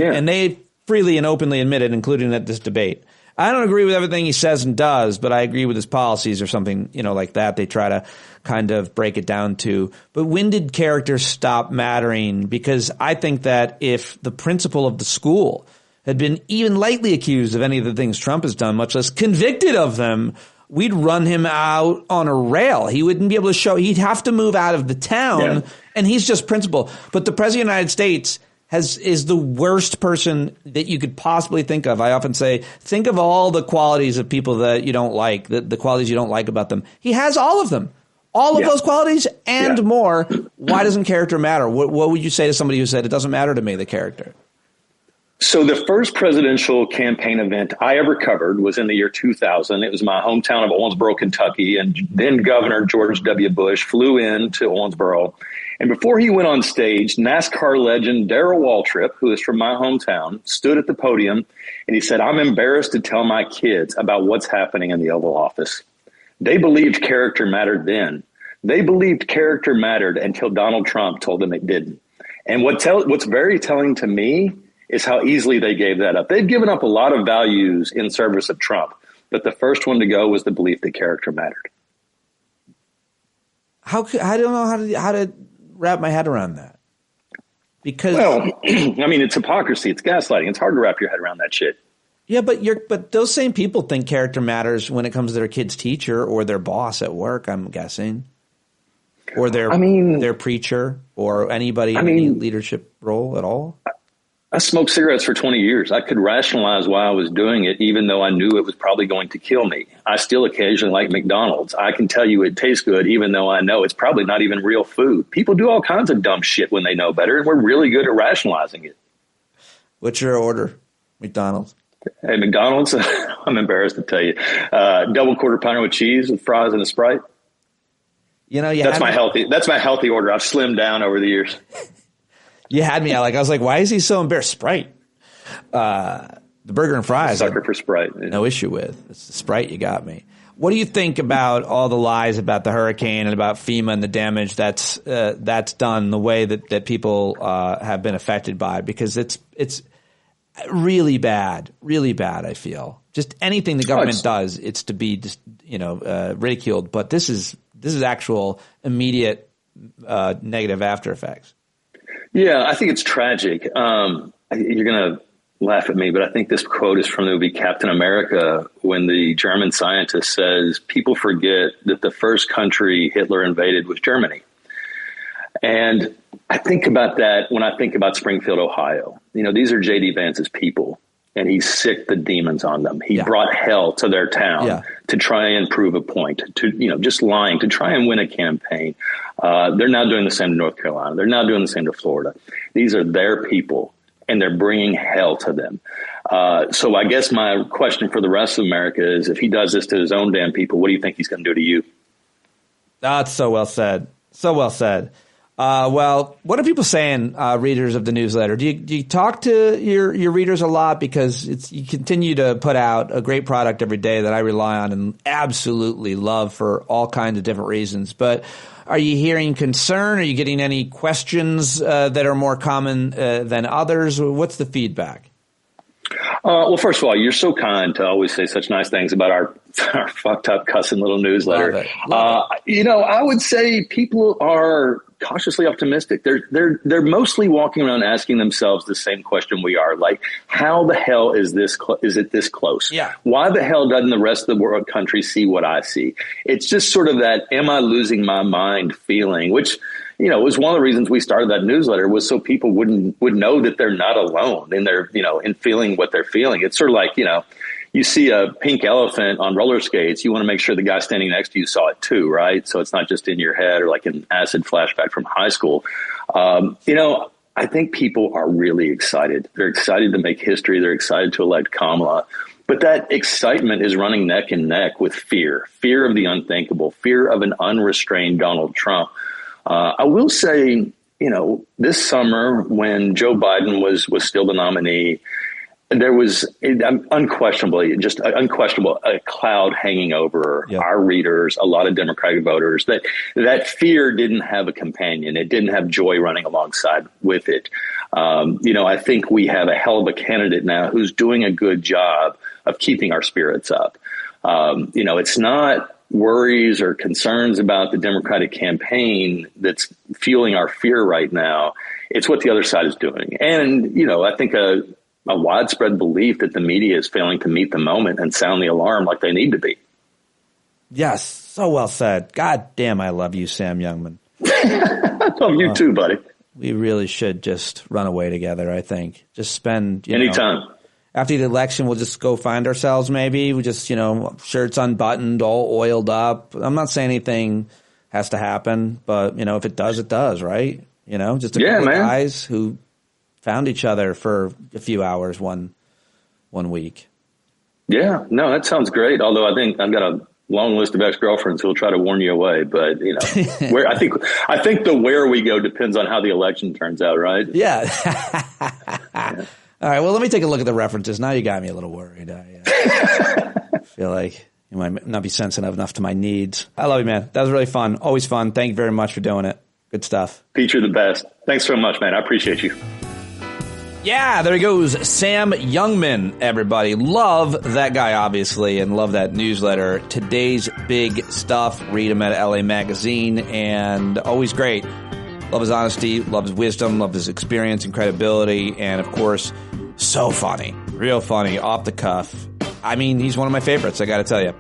And they freely and openly admit it, including at this debate. I don't agree with everything he says and does, but I agree with his policies or something, like that. They try to kind of break it down to. But when did character stop mattering? Because I think that if the principal of the school had been even lightly accused of any of the things Trump has done, much less convicted of them, we'd run him out on a rail. He wouldn't be able to show. He'd have to move out of the town, and he's just principal. But the president of the United States is the worst person that you could possibly think of. I often say, think of all the qualities of people that you don't like, the qualities you don't like about them. He has all of them. All of those qualities and more. Why doesn't character matter? What would you say to somebody who said it doesn't matter to me, the character? So the first presidential campaign event I ever covered was in the year 2000. It was my hometown of Owensboro, Kentucky, and then Governor George W. Bush flew in to Owensboro. And before he went on stage, NASCAR legend Darrell Waltrip, who is from my hometown, stood at the podium and he said, "I'm embarrassed to tell my kids about what's happening in the Oval Office." They believed character mattered then. They believed character mattered until Donald Trump told them it didn't. And what's very telling to me is how easily they gave that up. They've given up a lot of values in service of Trump, but the first one to go was the belief that character mattered. I don't know how to wrap my head around that. Because it's hypocrisy. It's gaslighting. It's hard to wrap your head around that shit. Yeah, but those same people think character matters when it comes to their kid's teacher or their boss at work, I'm guessing. Or their preacher or anybody in any leadership role at all. I smoked cigarettes for 20 years. I could rationalize why I was doing it, even though I knew it was probably going to kill me. I still occasionally like McDonald's. I can tell you it tastes good, even though I know it's probably not even real food. People do all kinds of dumb shit when they know better, and we're really good at rationalizing it. What's your order, McDonald's? Hey, McDonald's, I'm embarrassed to tell you. Double quarter pounder with cheese with fries and a Sprite. That's my healthy order. I've slimmed down over the years. You had me. I was like, why is he so embarrassed? Sprite. The burger and fries. Sucker for Sprite. Yeah. No issue with. It's the Sprite you got me. What do you think about all the lies about the hurricane and about FEMA and the damage that's done, the way that people have been affected by? Because it's really bad, I feel. Just anything the government does, it's to be just ridiculed. But this is actual immediate negative after effects. Yeah, I think it's tragic. You're going to laugh at me, but I think this quote is from the movie Captain America when the German scientist says, people forget that the first country Hitler invaded was Germany. And I think about that when I think about Springfield, Ohio. These are J.D. Vance's people, and he sicked the demons on them. He brought hell to their town to try and prove a point, just lying, to try and win a campaign. They're now doing the same to North Carolina. They're now doing the same to Florida. These are their people, and they're bringing hell to them. So I guess my question for the rest of America is, if he does this to his own damn people, what do you think he's going to do to you? That's so well said. So well said. Well, what are people saying, readers of the newsletter? Do you talk to your readers a lot? Because you continue to put out a great product every day that I rely on and absolutely love for all kinds of different reasons. But are you hearing concern? Are you getting any questions that are more common than others? What's the feedback? Well, first of all, you're so kind to always say such nice things about our fucked up cussing little newsletter. Love it. I would say people are cautiously optimistic. They're mostly walking around asking themselves the same question we are, like, how the hell is this? Is it this close? Yeah. Why the hell doesn't the rest of the world country see what I see? It's just sort of that, am I losing my mind feeling, which, was one of the reasons we started that newsletter, was so people would know that they're not alone in their, in feeling what they're feeling. It's sort of like, you see a pink elephant on roller skates, you want to make sure the guy standing next to you saw it too, right? So it's not just in your head or like an acid flashback from high school. I think people are really excited. They're excited to make history. They're excited to elect Kamala. But that excitement is running neck and neck with fear of the unthinkable, fear of an unrestrained Donald Trump. I will say, this summer when Joe Biden was still the nominee, there was unquestionable a cloud hanging over our readers, a lot of Democratic voters, that fear didn't have a companion. It didn't have joy running alongside with it. I think we have a hell of a candidate now who's doing a good job of keeping our spirits up. It's not worries or concerns about the Democratic campaign that's fueling our fear right now. It's what the other side is doing. And, I think a widespread belief that the media is failing to meet the moment and sound the alarm like they need to be. Yes, so well said. God damn, I love you, Sam Youngman. I love you too, buddy. We really should just run away together, I think. Just spend, anytime. After the election, we'll just go find ourselves maybe. We just, shirts unbuttoned, all oiled up. I'm not saying anything has to happen, but, if it does, it does, right? Just a couple of guys who found each other for a few hours one week. Yeah, no, that sounds great. Although I think I've got a long list of ex-girlfriends who will try to warn you away. But, where I think where we go depends on how the election turns out, right? Yeah. All right, well, let me take a look at the references. Now you got me a little worried. I feel like you might not be sensitive enough to my needs. I love you, man. That was really fun. Always fun. Thank you very much for doing it. Good stuff. Pete, you're the best. Thanks so much, man. I appreciate you. Yeah, there he goes. Sam Youngman, everybody. Love that guy, obviously, and love that newsletter. Today's Big Stuff. Read him at LA Magazine, and always great. Love his honesty, love his wisdom, love his experience and credibility, and, of course, so funny. Real funny, off the cuff. I mean, he's one of my favorites, I gotta tell you.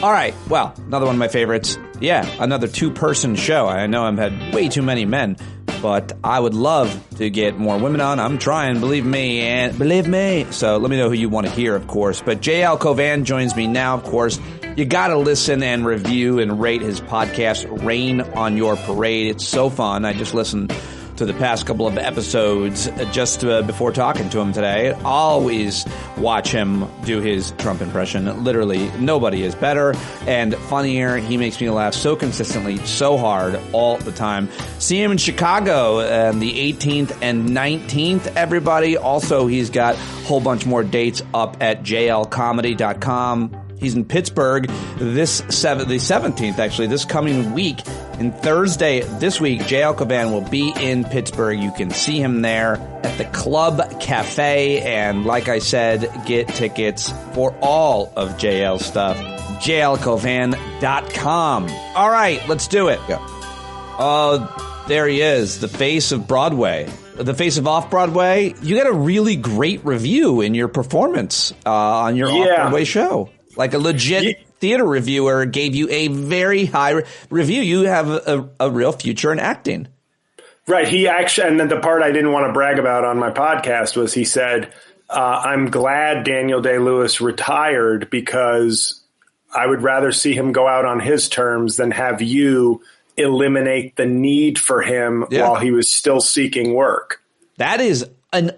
All right, well, another one of my favorites. Yeah, another two-person show. I know I've had way too many men, but I would love to get more women on. I'm trying, believe me. So let me know who you want to hear, of course. But JL Cauvin joins me now, of course. You got to listen and review and rate his podcast, Rain on Your Parade. It's so fun. I just listened to the past couple of episodes just before talking to him today. Always watch him do his Trump impression. Literally, nobody is better and funnier. He makes me laugh so consistently, so hard, all the time. See him in Chicago the 18th and 19th, everybody. Also, he's got a whole bunch more dates up at jlcomedy.com. He's in Pittsburgh the 17th, actually, this coming week. And Thursday this week, JL Cauvin will be in Pittsburgh. You can see him there at the Club Cafe. And like I said, get tickets for all of JL's stuff. jlcauvin.com. All right, let's do it. There he is, the face of Broadway. The face of Off-Broadway. You got a really great review in your performance on your Off-Broadway show. Like a legit theater reviewer gave you a very high review. You have a real future in acting. Right. He actually, and then the part I didn't want to brag about on my podcast was he said, I'm glad Daniel Day-Lewis retired because I would rather see him go out on his terms than have you eliminate the need for him while he was still seeking work. That is I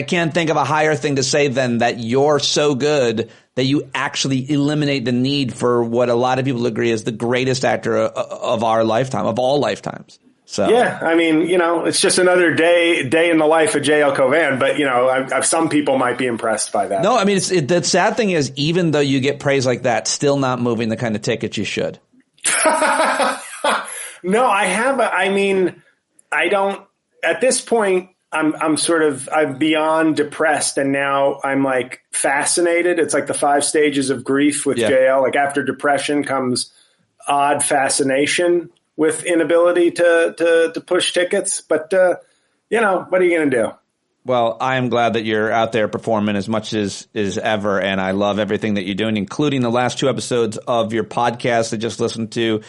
can't think of a higher thing to say than that you're so good that you actually eliminate the need for what a lot of people agree is the greatest actor of our lifetime, of all lifetimes. So yeah, I mean, it's just another day in the life of JL Cauvin, but some people might be impressed by that. No, I mean, the sad thing is, even though you get praise like that, still not moving the kind of tickets you should. No, I don't. At this point, I'm beyond depressed, and now I'm like fascinated. It's like the 5 stages of grief with JL. Like after depression comes odd fascination with inability to push tickets. But what are you going to do? Well, I am glad that you're out there performing as much as ever, and I love everything that you're doing, including the last 2 episodes of your podcast I just listened to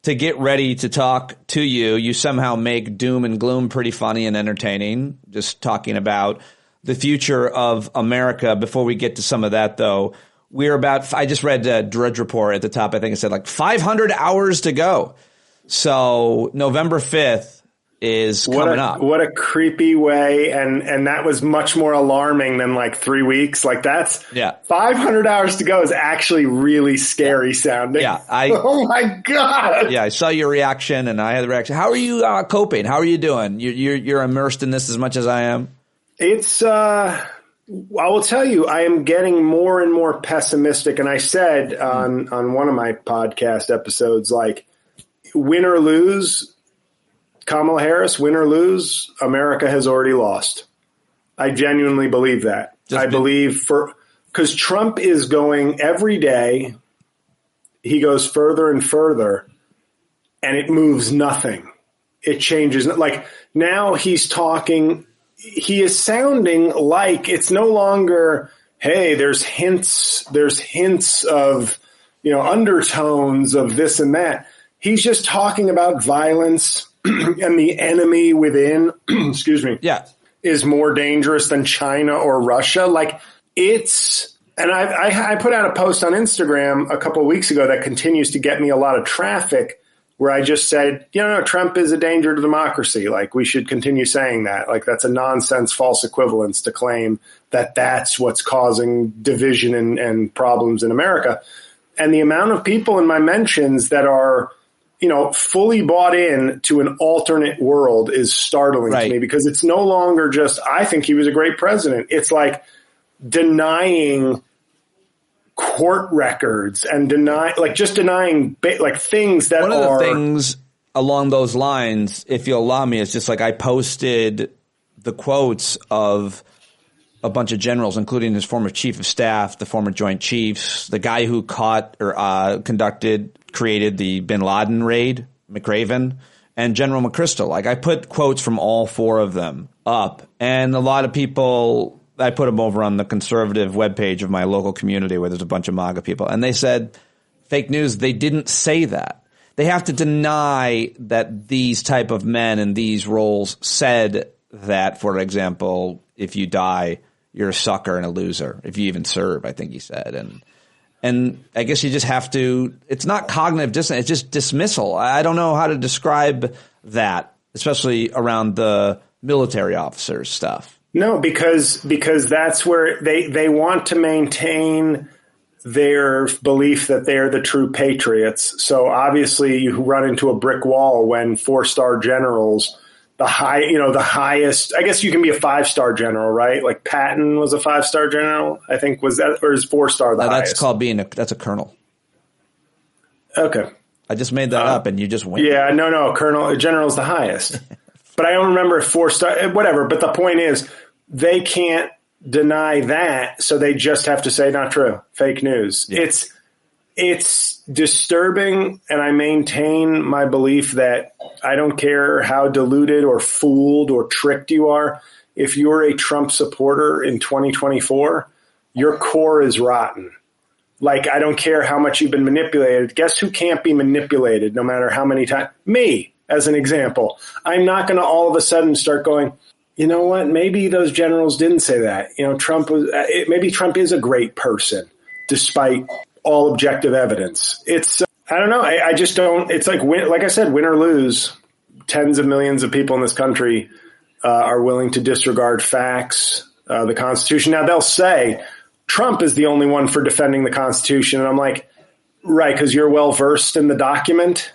get ready to talk to you. You somehow make doom and gloom pretty funny and entertaining, just talking about the future of America. Before we get to some of that, though, I just read Drudge Report at the top. I think it said like 500 hours to go. So November 5th is coming up. What a creepy way. And that was much more alarming than like 3 weeks. Like 500 hours to go is actually really scary sounding. Yeah. Oh my God. Yeah. I saw your reaction and I had the reaction. How are you coping? How are you doing? You're immersed in this as much as I am. It's, I will tell you, I am getting more and more pessimistic. And I said on one of my podcast episodes, like, win or lose, Kamala Harris, win or lose, America has already lost. I genuinely believe that. Because Trump is going every day, he goes further and further, and it moves nothing. It changes. Like now he's talking, he is sounding like it's no longer, hey, there's hints of, undertones of this and that. He's just talking about violence. And the enemy within, is more dangerous than China or Russia. Like and I put out a post on Instagram a couple of weeks ago that continues to get me a lot of traffic where I just said, Trump is a danger to democracy. Like we should continue saying that. Like that's a nonsense false equivalence to claim that that's what's causing division and problems in America. And the amount of people in my mentions that are, fully bought in to an alternate world is startling to me because it's no longer just, I think he was a great president. It's like denying court records and denying things that One of the things along those lines, if you'll allow me, is just like I posted the quotes of a bunch of generals, including his former chief of staff, the former Joint Chiefs, the guy who created the bin Laden raid, McRaven, and General McChrystal. Like I put quotes from all 4 of them up, and a lot of people, I put them over on the conservative webpage of my local community where there's a bunch of MAGA people, and they said, fake news, they didn't say that. They have to deny that these type of men in these roles said that, for example, if you die, you're a sucker and a loser. If you even serve, I think he said. And I guess you just have to, it's not cognitive dissonance, it's just dismissal. I don't know how to describe that, especially around the military officers stuff. No, because that's where they want to maintain their belief that they're the true patriots. So obviously you run into a brick wall when 4-star generals, the highest, I guess you can be a 5-star general, right? Like Patton was a 5-star general, I think, was that, or is 4-star the highest? That's called that's a colonel. Okay. I just made that up and you just went. Yeah, no, general's the highest. But I don't remember if 4-star, whatever. But the point is they can't deny that. So they just have to say not true, fake news. Yeah. It's disturbing, and I maintain my belief that I don't care how deluded or fooled or tricked you are. If you're a Trump supporter in 2024, your core is rotten. Like, I don't care how much you've been manipulated. Guess who can't be manipulated no matter how many times? Me, as an example. I'm not going to all of a sudden start going, you know what? Maybe those generals didn't say that. Maybe Trump is a great person, despite all objective evidence. It's, I don't know. I just don't, it's like I said, win or lose. Tens of millions of people in this country are willing to disregard facts, the Constitution. Now they'll say Trump is the only one for defending the Constitution. And I'm like, right, because you're well versed in the document.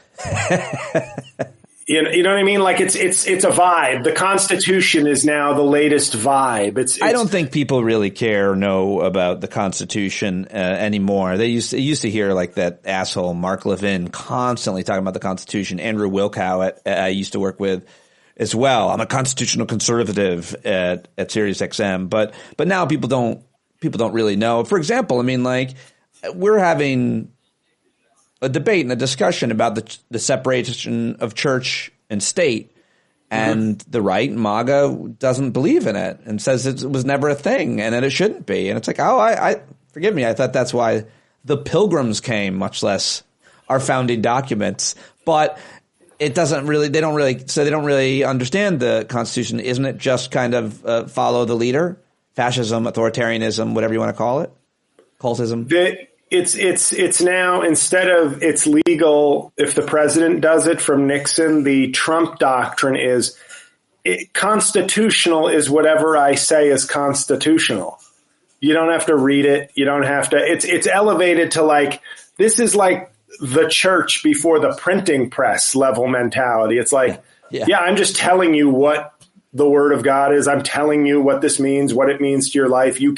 You know what I mean? Like it's a vibe. The Constitution is now the latest vibe. I don't think people really care or know about the Constitution anymore. They used to hear like that asshole Mark Levin constantly talking about the Constitution. Andrew Wilkow I used to work with as well. I'm a constitutional conservative at Sirius XM, but now people don't really know. For example, I mean, like, we're having a debate and a discussion about the separation of church and state, and the right, MAGA, doesn't believe in it and says it was never a thing and that it shouldn't be. And it's like, I forgive me, I thought that's why the Pilgrims came, much less our founding documents. But it doesn't really, they don't really understand the Constitution. Isn't it just kind of follow the leader? Fascism, authoritarianism, whatever you want to call it? Cultism? It's now, instead of it's legal if the president does it from Nixon, the Trump doctrine is constitutional is whatever I say is constitutional. You don't have to read it. You don't have to. It's elevated to like, this is like the church before the printing press level mentality. It's like, yeah, I'm just telling you what the word of God is. I'm telling you what this means, what it means to your life. You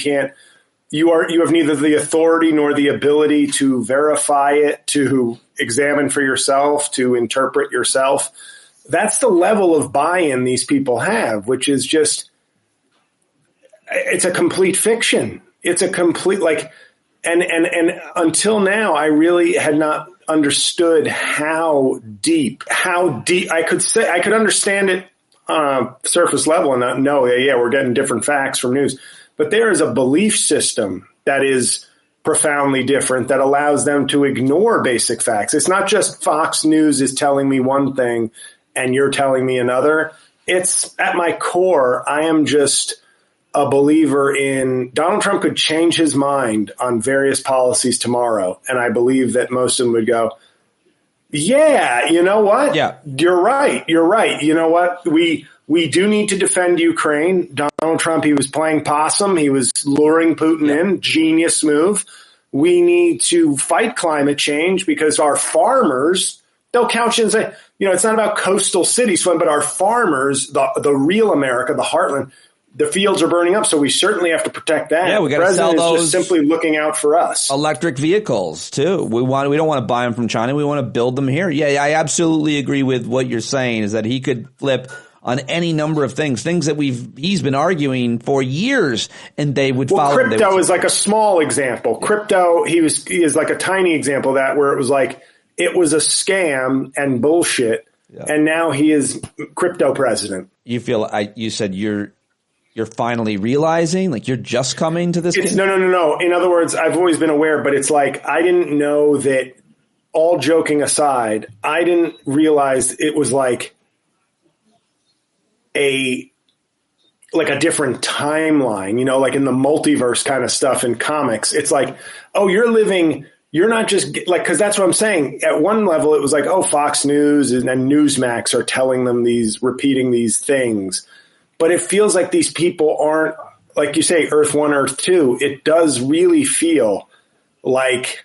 have neither the authority nor the ability to verify it, to examine for yourself, to interpret yourself. That's the level of buy-in these people have, which is just, it's a complete fiction. It's a complete, like, and until now, I really had not understood how deep I could understand it on a surface level and not know, we're getting different facts from news. But there is a belief system that is profoundly different that allows them to ignore basic facts. It's not just Fox News is telling me one thing and you're telling me another. It's at my core, I am just a believer in Donald Trump could change his mind on various policies tomorrow. And I believe that most of them would go, yeah, you know what? Yeah, you're right. You know what? We do need to defend Ukraine. Donald Trump, he was playing possum. He was luring Putin in. Genius move. We need to fight climate change because our farmers, they'll couch and say, it's not about coastal cities, but our farmers, the real America, the heartland, the fields are burning up. So we certainly have to protect that. Yeah, we got to sell those. Is just simply looking out for us. Electric vehicles too. We don't want to buy them from China. We want to build them here. Yeah, I absolutely agree with what you're saying, is that he could flip on any number of things that he's been arguing for years, and they would follow. Crypto is like a small example. Crypto, he is like a tiny example of that, where it was like, it was a scam and bullshit. Yeah. And now he is crypto president. You feel, you said you're finally realizing, like, you're just coming to this? No. In other words, I've always been aware, but it's like, I didn't know that, all joking aside, I didn't realize it was like a different timeline, like in the multiverse kind of stuff in comics. It's like, oh, you're not just like, cause that's what I'm saying. At one level, it was like, oh, Fox News and Newsmax are telling them repeating these things. But it feels like these people aren't, like you say, Earth 1, Earth 2. It does really feel like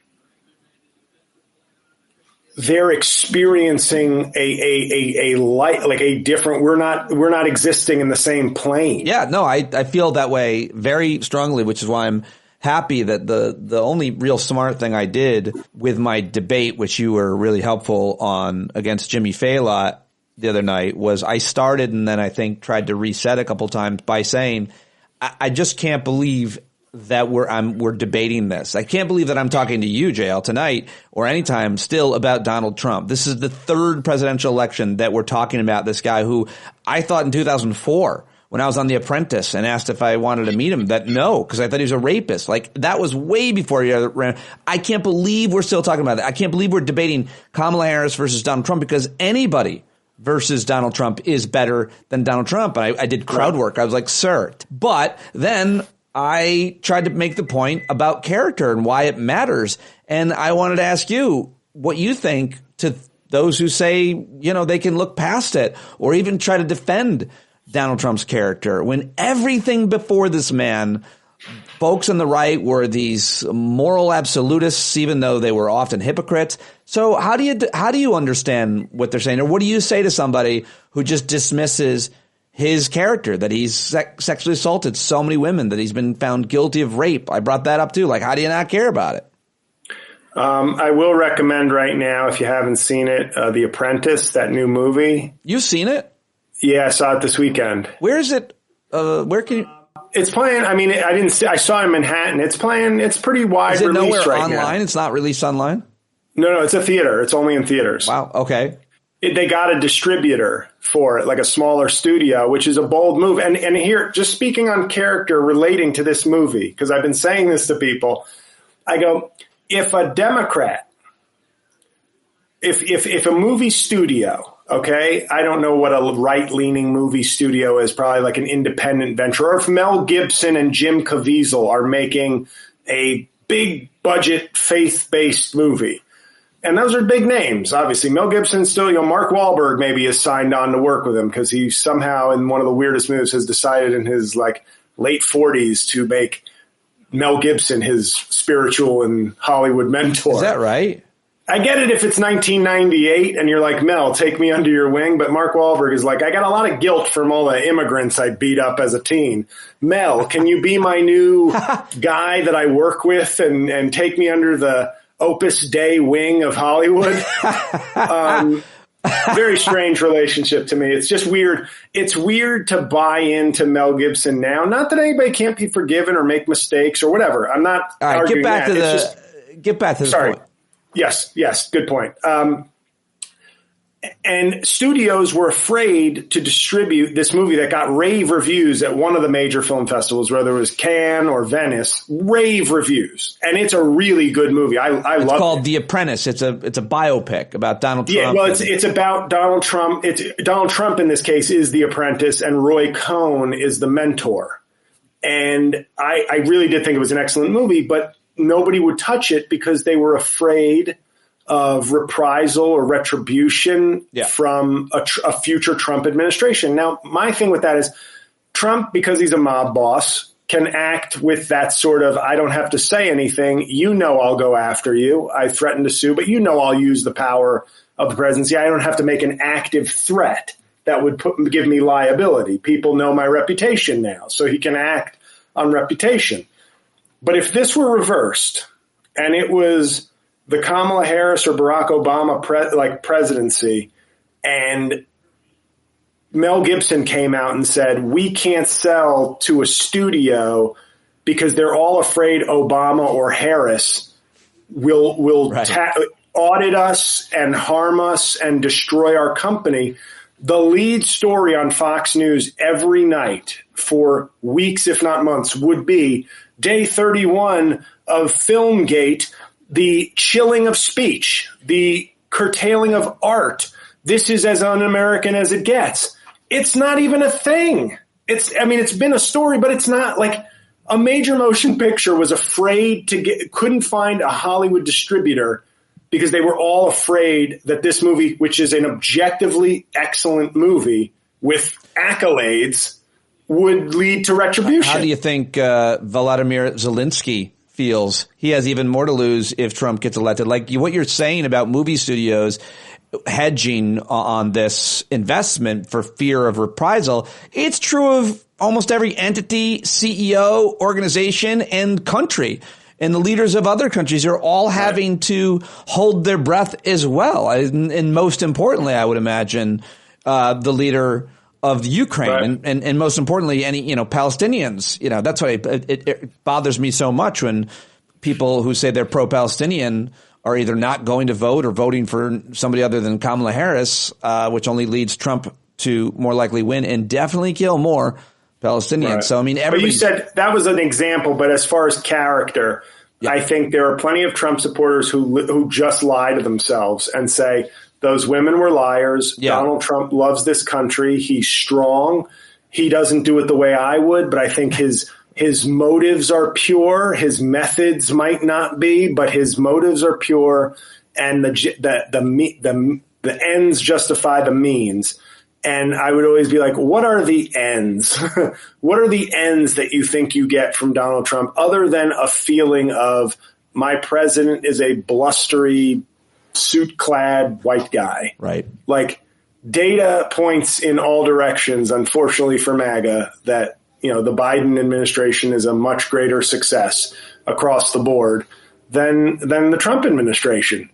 they're experiencing a light, like a different, we're not existing in the same plane. Yeah, no, I feel that way very strongly, which is why I'm happy that the only real smart thing I did with my debate, which you were really helpful on, against Jimmy Fallon the other night, was I started and then I think tried to reset a couple times by saying, I just can't believe that we're debating this. I can't believe that I'm talking to you, JL, tonight or anytime still about Donald Trump. This is the third presidential election that we're talking about this guy who I thought in 2004 when I was on The Apprentice and asked if I wanted to meet him that no, because I thought he was a rapist. Like, that was way before he ran. I can't believe we're still talking about that. I can't believe we're debating Kamala Harris versus Donald Trump, because anybody versus Donald Trump is better than Donald Trump. And I did crowd work. I was like, sir. But then I tried to make the point about character and why it matters. And I wanted to ask you what you think to those who say, they can look past it or even try to defend Donald Trump's character, when everything before this man, folks on the right were these moral absolutists, even though they were often hypocrites. So how do you understand what they're saying? Or what do you say to somebody who just dismisses his character, that he's sexually assaulted so many women, that he's been found guilty of rape? I brought that up too. Like, how do you not care about it? I will recommend right now, if you haven't seen it, The Apprentice, that new movie. You've seen it? Yeah, I saw it this weekend. Where is it? Where can you? It's playing. I mean, I didn't see. I saw it in Manhattan. It's playing. It's pretty wide Is it release nowhere right online? now. It's not released online? No, it's a theater. It's only in theaters. Wow. Okay. They got a distributor for it, like a smaller studio, which is a bold move. And here, just speaking on character relating to this movie, because I've been saying this to people, I go, if a Democrat, if a movie studio, okay, I don't know what a right-leaning movie studio is, probably like an independent venture, or if Mel Gibson and Jim Caviezel are making a big budget, faith-based movie. And those are big names, obviously. Mel Gibson still, Mark Wahlberg maybe is signed on to work with him because he somehow, in one of the weirdest moves, has decided in his like late 40s to make Mel Gibson his spiritual and Hollywood mentor. Is that right? I get it if it's 1998 and you're like, Mel, take me under your wing. But Mark Wahlberg is like, I got a lot of guilt from all the immigrants I beat up as a teen. Mel, can you be my new guy that I work with and take me under the Opus Dei wing of Hollywood? Very strange relationship to me. It's just weird. It's weird to buy into Mel Gibson now. Not that anybody can't be forgiven or make mistakes or whatever. I'm not arguing that. Get back to the point. Yes, good point. And studios were afraid to distribute this movie that got rave reviews at one of the major film festivals, whether it was Cannes or Venice, rave reviews. And it's a really good movie. I love it. It's called The Apprentice. It's a biopic about Donald Trump. Yeah, well, it's about Donald Trump. Donald Trump in this case is the apprentice and Roy Cohn is the mentor. And I really did think it was an excellent movie, but nobody would touch it because they were afraid of reprisal or retribution from a future Trump administration. Now, my thing with that is Trump, because he's a mob boss, can act with that sort of, I don't have to say anything. I'll go after you. I threaten to sue, but I'll use the power of the presidency. I don't have to make an active threat that would give me liability. People know my reputation now, so he can act on reputation. But if this were reversed and it was the Kamala Harris or Barack Obama presidency, and Mel Gibson came out and said, we can't sell to a studio because they're all afraid Obama or Harris will audit us and harm us and destroy our company. The lead story on Fox News every night for weeks, if not months, would be day 31 of Filmgate, the chilling of speech, the curtailing of art. This is as un-American as it gets. It's not even a thing. It's been a story, but it's not like a major motion picture was afraid couldn't find a Hollywood distributor because they were all afraid that this movie, which is an objectively excellent movie with accolades, would lead to retribution. How do you think Volodymyr Zelensky feels? He has even more to lose if Trump gets elected. Like what you're saying about movie studios hedging on this investment for fear of reprisal, it's true of almost every entity, CEO, organization, and country. And the leaders of other countries are all having to hold their breath as well. And most importantly, I would imagine the leader of Ukraine and most importantly, any, Palestinians, that's why it bothers me so much when people who say they're pro-Palestinian are either not going to vote or voting for somebody other than Kamala Harris, which only leads Trump to more likely win and definitely kill more Palestinians. Right. So, but you said that was an example, but as far as character, I think there are plenty of Trump supporters who just lie to themselves and say, those women were liars. Yeah. Donald Trump loves this country. He's strong. He doesn't do it the way I would, but I think his motives are pure. His methods might not be, but his motives are pure, and the ends justify the means. And I would always be like, what are the ends? What are the ends that you think you get from Donald Trump other than a feeling of my president is a blustery, suit-clad white guy? Right. Like, data points in all directions, unfortunately for MAGA, that, the Biden administration is a much greater success across the board than the Trump administration.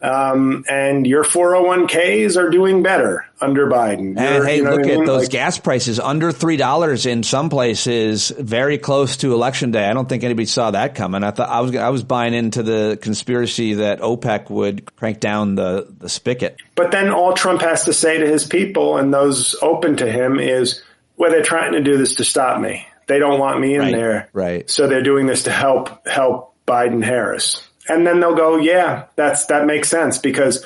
And your 401ks are doing better under Biden. And hey, look at those gas prices, under $3 in some places, very close to Election Day. I don't think anybody saw that coming. I thought I was buying into the conspiracy that OPEC would crank down the spigot. But then all Trump has to say to his people and those open to him is, well, they're trying to do this to stop me. They don't want me in there. Right. So they're doing this to help Biden-Harris. And then they'll go, yeah, that makes sense because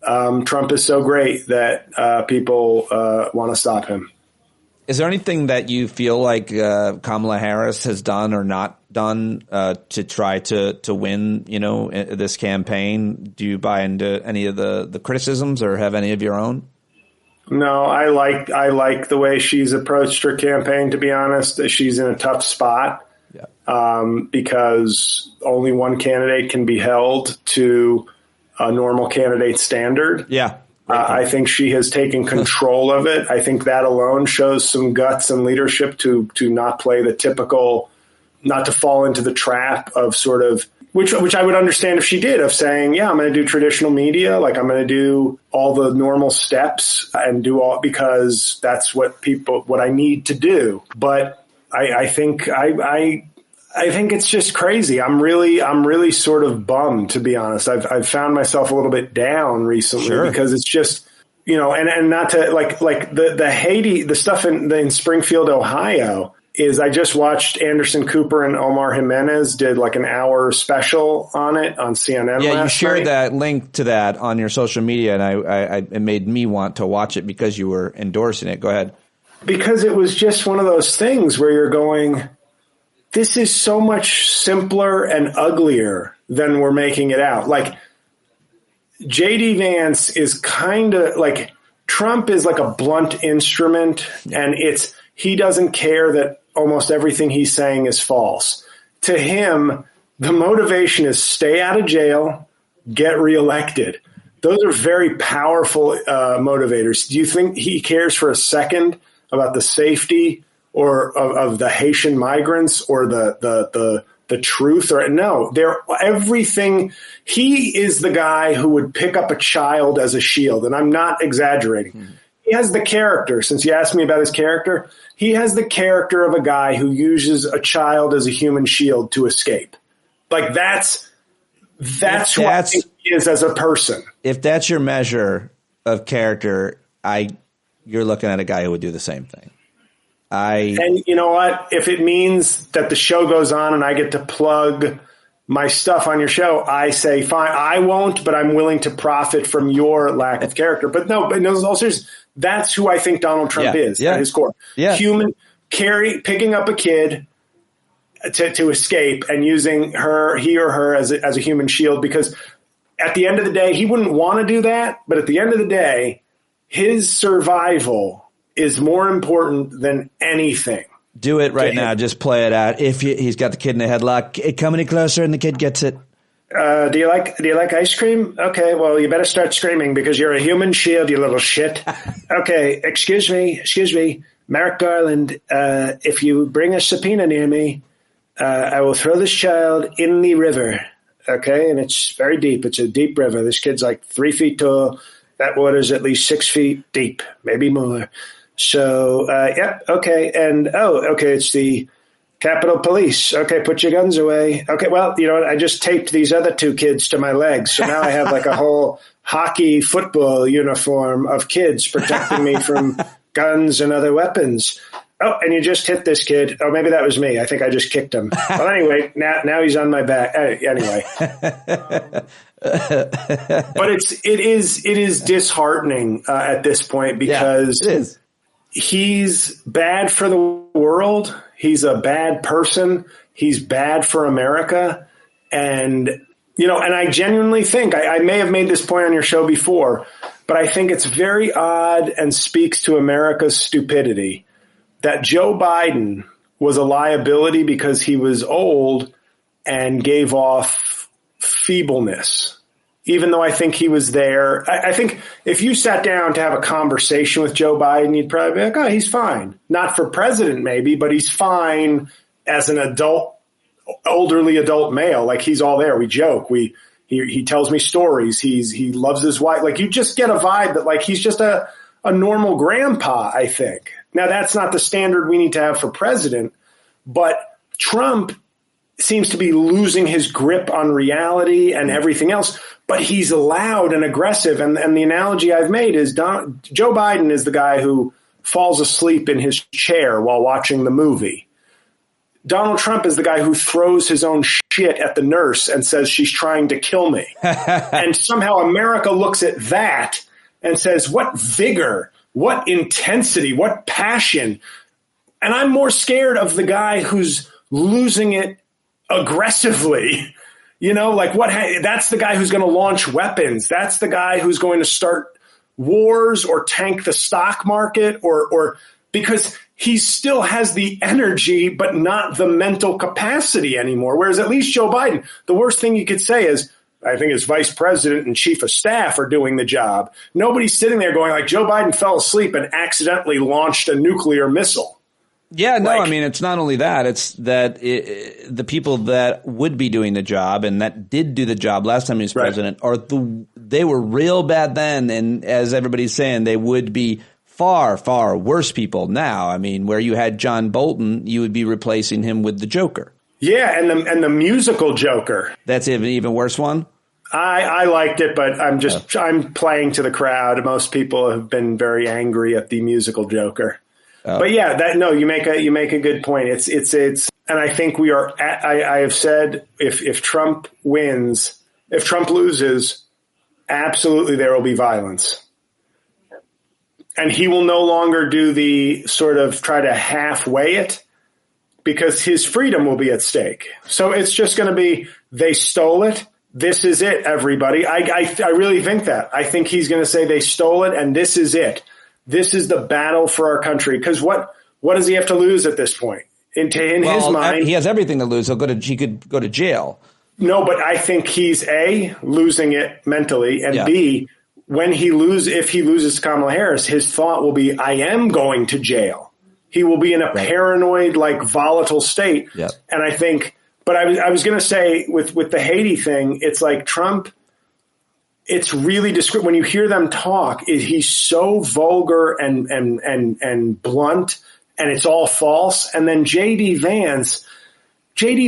Trump is so great that people want to stop him. Is there anything that you feel like Kamala Harris has done or not done to try to win, this campaign? Do you buy into any of the criticisms or have any of your own? No, I like the way she's approached her campaign, to be honest. She's in a tough spot. Because only one candidate can be held to a normal candidate standard. Yeah. I think she has taken control of it. I think that alone shows some guts and leadership to not play the typical, not to fall into the trap of sort of, which I would understand if she did, of saying, yeah, I'm going to do traditional media. Like I'm going to do all the normal steps and do all, because that's what I need to do. But I think I think it's just crazy. I'm really sort of bummed, to be honest. I've found myself a little bit down recently because it's just, and not to like the Haiti, the stuff in Springfield, Ohio is I just watched Anderson Cooper and Omar Jimenez did like an hour special on it on CNN. Yeah, you shared night. that link to that on your social media, and it made me want to watch it because you were endorsing it. Go ahead. Because it was just one of those things where you're going, this is so much simpler and uglier than we're making it out. Like J.D. Vance is kind of like Trump is like a blunt instrument, and he doesn't care that almost everything he's saying is false. To him, the motivation is stay out of jail, get reelected. Those are very powerful motivators. Do you think he cares for a second about the safety or of the Haitian migrants or the truth? Or no, they're everything. He is the guy who would pick up a child as a shield, and I'm not exaggerating. He has the character, since you asked me about his character, he has the character of a guy who uses a child as a human shield to escape. Like that's who I think he is as a person. If that's your measure of character, you're looking at a guy who would do the same thing. And you know what? If it means that the show goes on and I get to plug my stuff on your show, I say, fine, I won't, but I'm willing to profit from your lack of character. But no, also, that's who I think Donald Trump is at his core. Yeah. Human, picking up a kid to escape and using he or her as a human shield, because at the end of the day, he wouldn't want to do that. But at the end of the day, his survival is more important than anything. Do it right now. Just play it out. He's got the kid in a headlock. Come any closer, and the kid gets it. Do you like ice cream? Okay, well, you better start screaming because you're a human shield, you little shit. Okay, excuse me, Merrick Garland. If you bring a subpoena near me, I will throw this child in the river. Okay, and it's very deep. It's a deep river. This kid's like 3 feet tall. That water's at least 6 feet deep, maybe more. So, okay. And, okay, it's the Capitol Police. Okay, put your guns away. Okay, well, you know what? I just taped these other 2 kids to my legs. So now I have like a whole hockey football uniform of kids protecting me from guns and other weapons. Oh, and you just hit this kid. Oh, maybe that was me. I think I just kicked him. Well, anyway, now he's on my back. Anyway. But it is disheartening at this point because it is. He's bad for the world. He's a bad person. He's bad for America. And, and I genuinely think, I may have made this point on your show before, but I think it's very odd and speaks to America's stupidity that Joe Biden was a liability because he was old and gave off feebleness. Even though I think he was there, I think if you sat down to have a conversation with Joe Biden, you'd probably be like, oh, he's fine. Not for president, maybe, but he's fine as an elderly adult male. Like he's all there. We joke. He tells me stories. He loves his wife. Like, you just get a vibe that, like, he's just a normal grandpa, I think. Now, that's not the standard we need to have for president, but Trump seems to be losing his grip on reality and everything else, but he's loud and aggressive. And the analogy I've made is Joe Biden is the guy who falls asleep in his chair while watching the movie. Donald Trump is the guy who throws his own shit at the nurse and says she's trying to kill me. And somehow America looks at that and says, what vigor, what intensity, what passion. And I'm more scared of the guy who's losing it aggressively. You know, like, that's the guy who's going to launch weapons. That's the guy who's going to start wars or tank the stock market or because he still has the energy, but not the mental capacity anymore. Whereas at least Joe Biden, the worst thing you could say is, I think his vice president and chief of staff are doing the job. Nobody's sitting there going like, Joe Biden fell asleep and accidentally launched a nuclear missile. Yeah, no, I mean, it's not only that. It's that the people that would be doing the job and that did do the job last time he was president they were real bad then. And as everybody's saying, they would be far, far worse people now. I mean, where you had John Bolton, you would be replacing him with the Joker. Yeah, and the musical Joker. That's an even worse one? I liked it, but I'm playing to the crowd. Most people have been very angry at the musical Joker. But yeah, you make a good point. It's and I think we are I have said if Trump loses, absolutely there will be violence. And he will no longer do the sort of try to halfway it because his freedom will be at stake. So it's just going to be, they stole it. This is it, everybody. I really think that. I think he's going to say they stole it and this is it. This is the battle for our country. Because what does he have to lose at this point? In his mind, he has everything to lose. He could go to jail. No, but I think he's A, losing it mentally, and B, if he loses Kamala Harris, his thought will be, I am going to jail. He will be in a paranoid, like, volatile state. Yep. And I think, but I was going to say with the Haiti thing, it's like Trump. It's really when you hear them talk, he's so vulgar and blunt, and it's all false. And then JD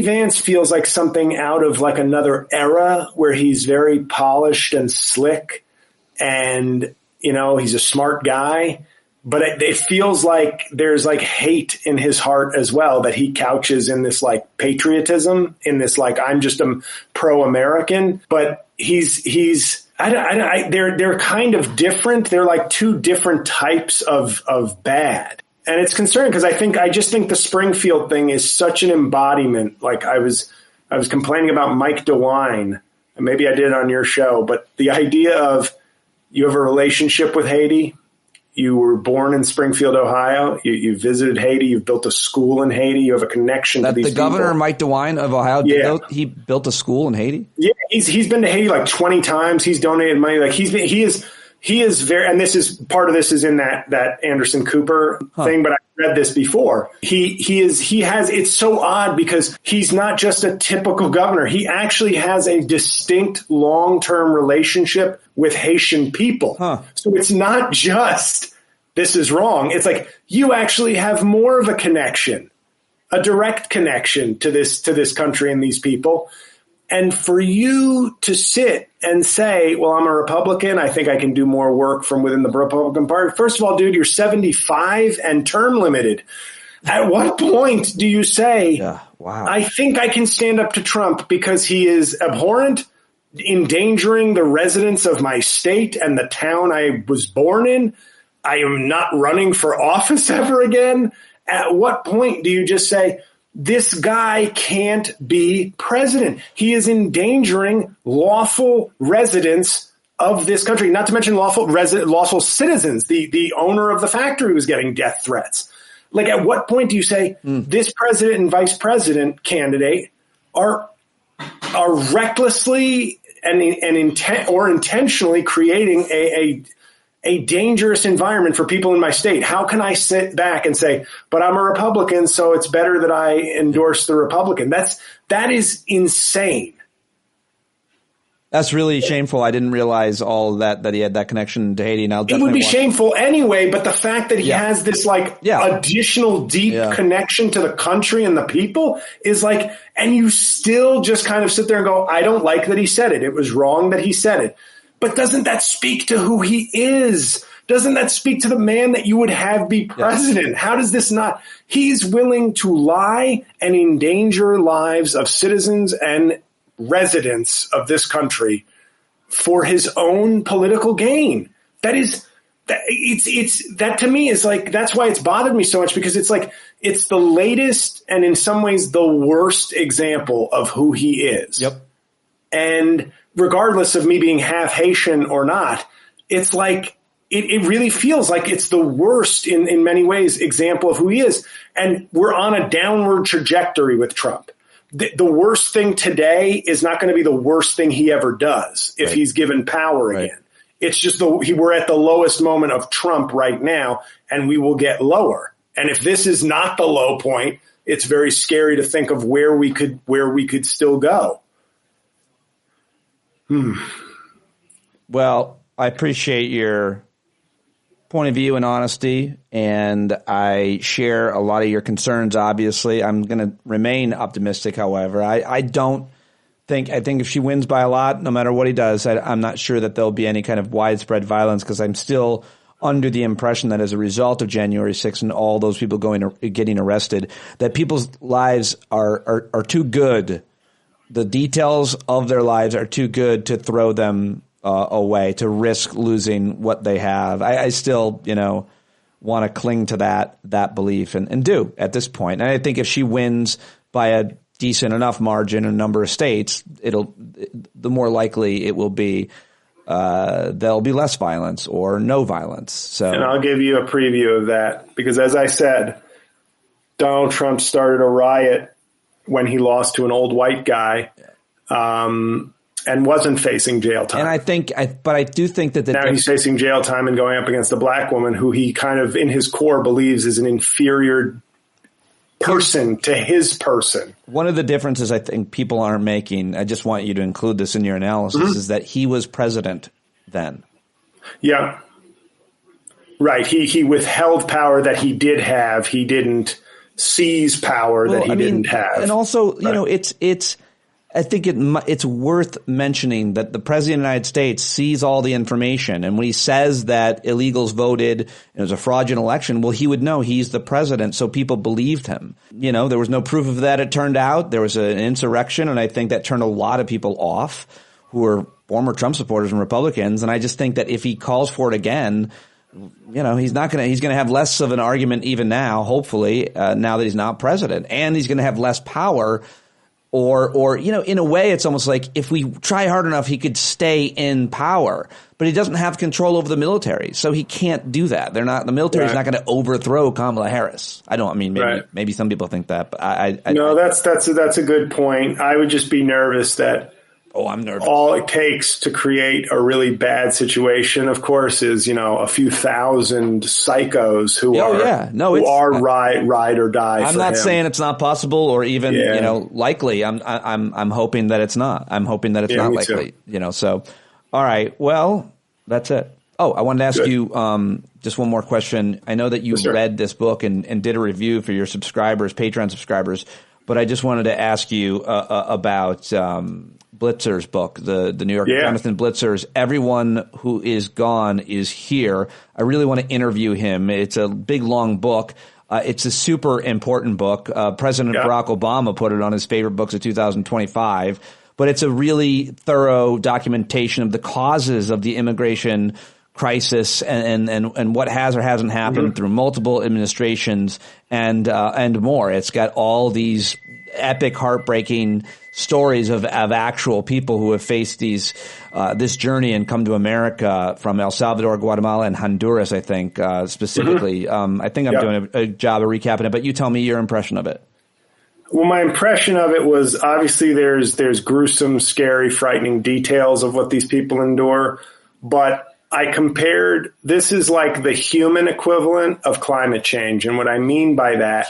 Vance feels like something out of like another era where he's very polished and slick, and he's a smart guy. But it feels like there's like hate in his heart as well that he couches in this like patriotism, in this like I'm just a pro-American. But they're kind of different. They're like two different types of bad. And it's concerning because I just think the Springfield thing is such an embodiment. Like I was complaining about Mike DeWine, and maybe I did it on your show, but the idea of you have a relationship with Haiti. You were born in Springfield, Ohio. You visited Haiti. You've built a school in Haiti. You have a connection to these people. The governor, Mike DeWine of Ohio, he built a school in Haiti? Yeah, he's been to Haiti like 20 times. He's donated money. Like he is very, and this is part of this is in that Anderson Cooper thing, but I read this before. It's so odd because he's not just a typical governor. He actually has a distinct long-term relationship with Haitian people. So it's not just, this is wrong. It's like you actually have more of a connection, a direct connection to this country and these people. And for you to sit and say, well, I'm a Republican. I think I can do more work from within the Republican Party. First of all, dude, you're 75 and term limited. At what point do you say, I think I can stand up to Trump because he is abhorrent, endangering the residents of my state and the town I was born in? I am not running for office ever again. At what point do you just say, this guy can't be president? He is endangering lawful residents of this country, not to mention lawful citizens. The owner of the factory was getting death threats. Like, at what point do you say this president and vice president candidate are recklessly and intentionally creating a dangerous environment for people in my state? How can I sit back and say, but I'm a Republican, so it's better that I endorse the Republican? That is insane. That's really shameful. I didn't realize all that he had that connection to Haiti. Now it would be shameful anyway, but the fact that he has this additional deep connection to the country and the people is like, and you still just kind of sit there and go, I don't like that he said it. It was wrong that he said it. But doesn't that speak to who he is? Doesn't that speak to the man that you would have be president? How does this not? He's willing to lie and endanger lives of citizens and residents of this country for his own political gain. That to me is like, that's why it's bothered me so much, because it's like, it's the latest and in some ways the worst example of who he is. Yep. And regardless of me being half Haitian or not, it's like, it really feels like it's the worst in many ways example of who he is. And we're on a downward trajectory with Trump. The worst thing today is not going to be the worst thing he ever does if he's given power again. It's just we're at the lowest moment of Trump right now, and we will get lower. And if this is not the low point, it's very scary to think of where we could still go. Well, I appreciate your point of view and honesty, and I share a lot of your concerns, obviously. I'm going to remain optimistic, however. I think if she wins by a lot, no matter what he does, I'm not sure that there'll be any kind of widespread violence, because I'm still under the impression that as a result of January 6th and all those people getting arrested, that people's lives are too good. The details of their lives are too good to throw them away, to risk losing what they have. I still, want to cling to that belief and do at this point. And I think if she wins by a decent enough margin in a number of states, the more likely it will be there'll be less violence or no violence. So, and I'll give you a preview of that, because as I said, Donald Trump started a riot when he lost to an old white guy. And wasn't facing jail time. And I do think that now he's facing jail time and going up against a black woman who he kind of in his core believes is an inferior person to his person. One of the differences I think people aren't making, I just want you to include this in your analysis, is that he was president then. Yeah. Right. He withheld power that he did have. He didn't seize power that he didn't have. And also, I think it's worth mentioning that the president of the United States sees all the information. And when he says that illegals voted and it was a fraudulent election, well, he would know he's the president. So people believed him. There was no proof of that. It turned out there was an insurrection. And I think that turned a lot of people off who were former Trump supporters and Republicans. And I just think that if he calls for it again, he's going to have less of an argument even now, hopefully, now that he's not president, and he's going to have less power. Or in a way, it's almost like if we try hard enough, he could stay in power, but he doesn't have control over the military, so he can't do that. The military is not going to overthrow Kamala Harris. Maybe some people think that, but that's a good point. I would just be nervous that. Oh, I'm nervous. All it takes to create a really bad situation, of course, is a few thousand psychos who are ride or die. I'm not saying it's not possible or even likely. I'm hoping that it's not. I'm hoping that it's not likely. Too. So all right. Well, that's it. Oh, I wanted to ask you just one more question. I know that you read this book and did a review for your subscribers, Patreon subscribers, but I just wanted to ask you about Blitzer's book, the New York Jonathan Blitzer's Everyone Who Is Gone Is Here. I really want to interview him. It's a big, long book. It's a super important book. President Barack Obama put it on his favorite books of 2025. But it's a really thorough documentation of the causes of the immigration crisis and what has or hasn't happened through multiple administrations and more. It's got all these epic, heartbreaking stories of actual people who have faced this journey and come to America from El Salvador, Guatemala, and Honduras, I think, specifically. I think I'm doing a job of recapping it, but you tell me your impression of it. Well, my impression of it was obviously there's gruesome, scary, frightening details of what these people endure, but I compared, this is like the human equivalent of climate change. And what I mean by that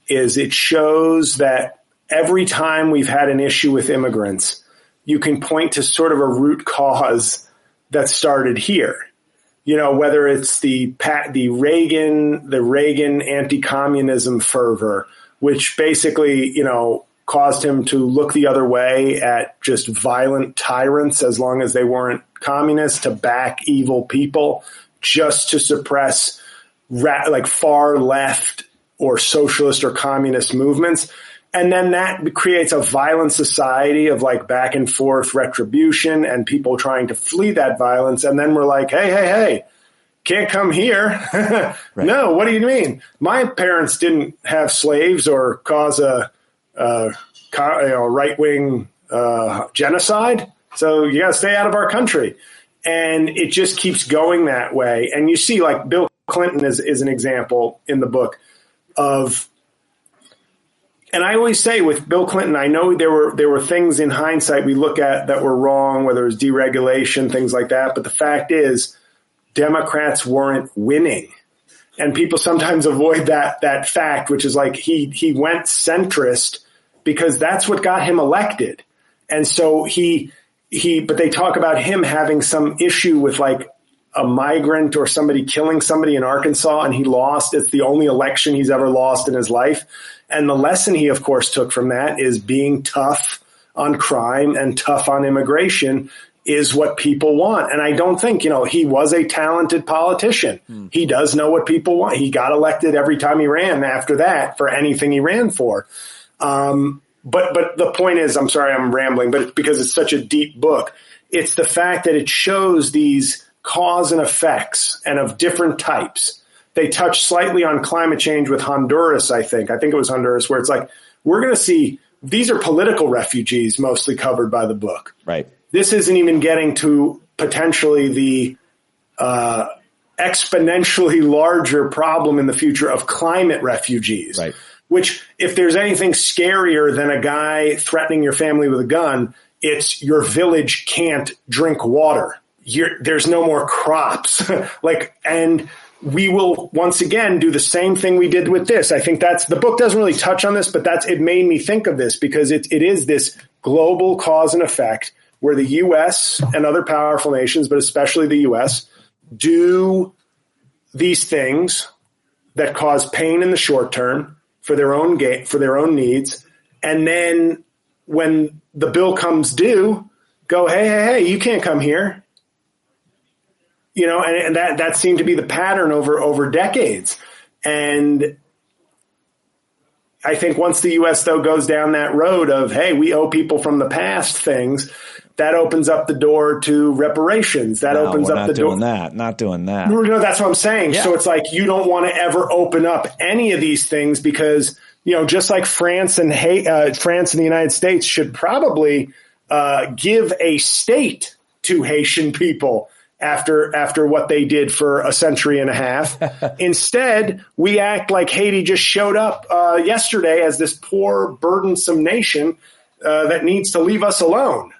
is it shows that every time we've had an issue with immigrants, you can point to sort of a root cause that started here. You know, whether it's the Reagan anti-communism fervor, which basically, you know, caused him to look the other way at just violent tyrants as long as they weren't communists, to back evil people just to suppress like far left or socialist or communist movements. And then that creates a violent society of like back and forth retribution and people trying to flee that violence. And then we're like, hey, can't come here. Right. No, what do you mean? My parents didn't have slaves or cause a right-wing genocide. So you got to stay out of our country. And it just keeps going that way. And you see, like, Bill Clinton is an example in the book of, and I always say with Bill Clinton, I know there were things in hindsight we look at that were wrong, whether it was deregulation, things like that. But the fact is, Democrats weren't winning. And people sometimes avoid that fact, which is like he went centrist because that's what got him elected. And so but they talk about him having some issue with like a migrant or somebody killing somebody in Arkansas, and he lost. It's the only election he's ever lost in his life. And the lesson he, of course, took from that is being tough on crime and tough on immigration is what people want. And I don't think, he was a talented politician. He does know what people want. He got elected every time he ran after that for anything he ran for. But the point is, I'm sorry, I'm rambling, but because it's such a deep book, it's the fact that it shows these cause and effects and of different types. They touch slightly on climate change with Honduras, I think it was Honduras, where it's like, we're going to see, these are political refugees mostly covered by the book. Right. This isn't even getting to potentially the exponentially larger problem in the future of climate refugees. Right. Which, if there's anything scarier than a guy threatening your family with a gun, it's your village can't drink water. There's no more crops. And we will once again do the same thing we did with this. I think the book doesn't really touch on this, but it made me think of this because it is this global cause and effect where the U.S. and other powerful nations, but especially the U.S., do these things that cause pain in the short term for their own needs, and then when the bill comes due, go, hey, you can't come here. And that seemed to be the pattern over decades. And I think once the U.S., though, goes down that road of, hey, we owe people from the past things, that opens up the door to reparations. That opens up the door. Not doing that. No, that's what I'm saying. Yeah. So it's like you don't want to ever open up any of these things because, just like France and the United States should probably give a state to Haitian people after what they did for a century and a half. Instead, we act like Haiti just showed up yesterday as this poor, burdensome nation that needs to leave us alone.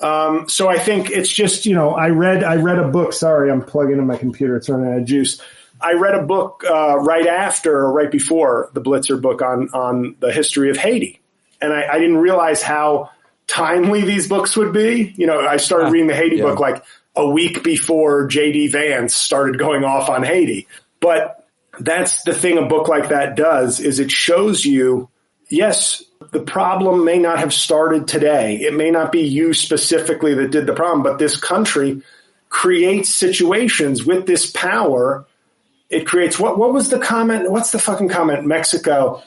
So I think it's just, I read a book. Sorry, I'm plugging in my computer. It's running out of juice. I read a book right before the Blitzer book on the history of Haiti. And I didn't realize how timely these books would be. I started reading the Haiti book like a week before J.D. Vance started going off on Haiti. But that's the thing a book like that does, is it shows you, yes, the problem may not have started today. It may not be you specifically that did the problem, but this country creates situations with this power. It creates what was the comment? What's the fucking comment? Mexico.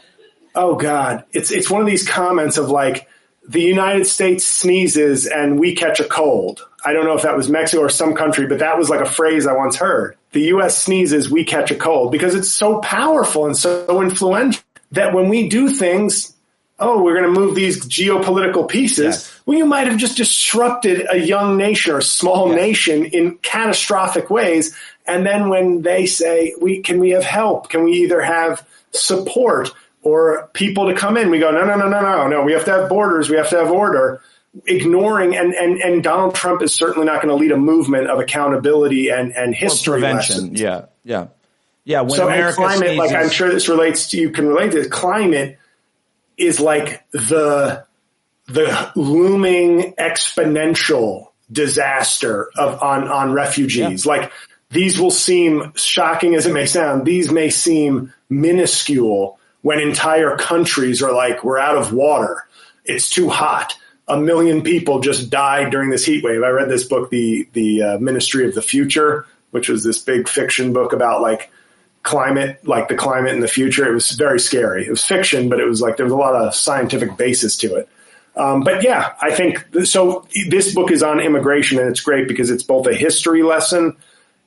Oh God. It's one of these comments of like the United States sneezes and we catch a cold. I don't know if that was Mexico or some country, but that was like a phrase I once heard. The U.S. sneezes, we catch a cold, because it's so powerful and so influential that when we do things, we're going to move these geopolitical pieces. Yes. Well, you might have just disrupted a young nation or a small nation in catastrophic ways. And then when they say, can we have help? Can we either have support or people to come in? We go, no. We have to have borders. We have to have order. Ignoring and Donald Trump is certainly not going to lead a movement of accountability and history prevention. Lessons. Yeah. When so America climate, sneezes, like I'm sure this relates to, you can relate to this. Climate is like the the looming exponential disaster on refugees. Yeah. Like, these will seem, shocking as it may sound, these may seem minuscule when entire countries are like, we're out of water. It's too hot. 1 million people just died during this heat wave. I read this book, the Ministry of the Future, which was this big fiction book about like climate, like the climate in the future. It was very scary. It was fiction, but it was like, there was a lot of scientific basis to it. But yeah, I think so. This book is on immigration, and it's great because it's both a history lesson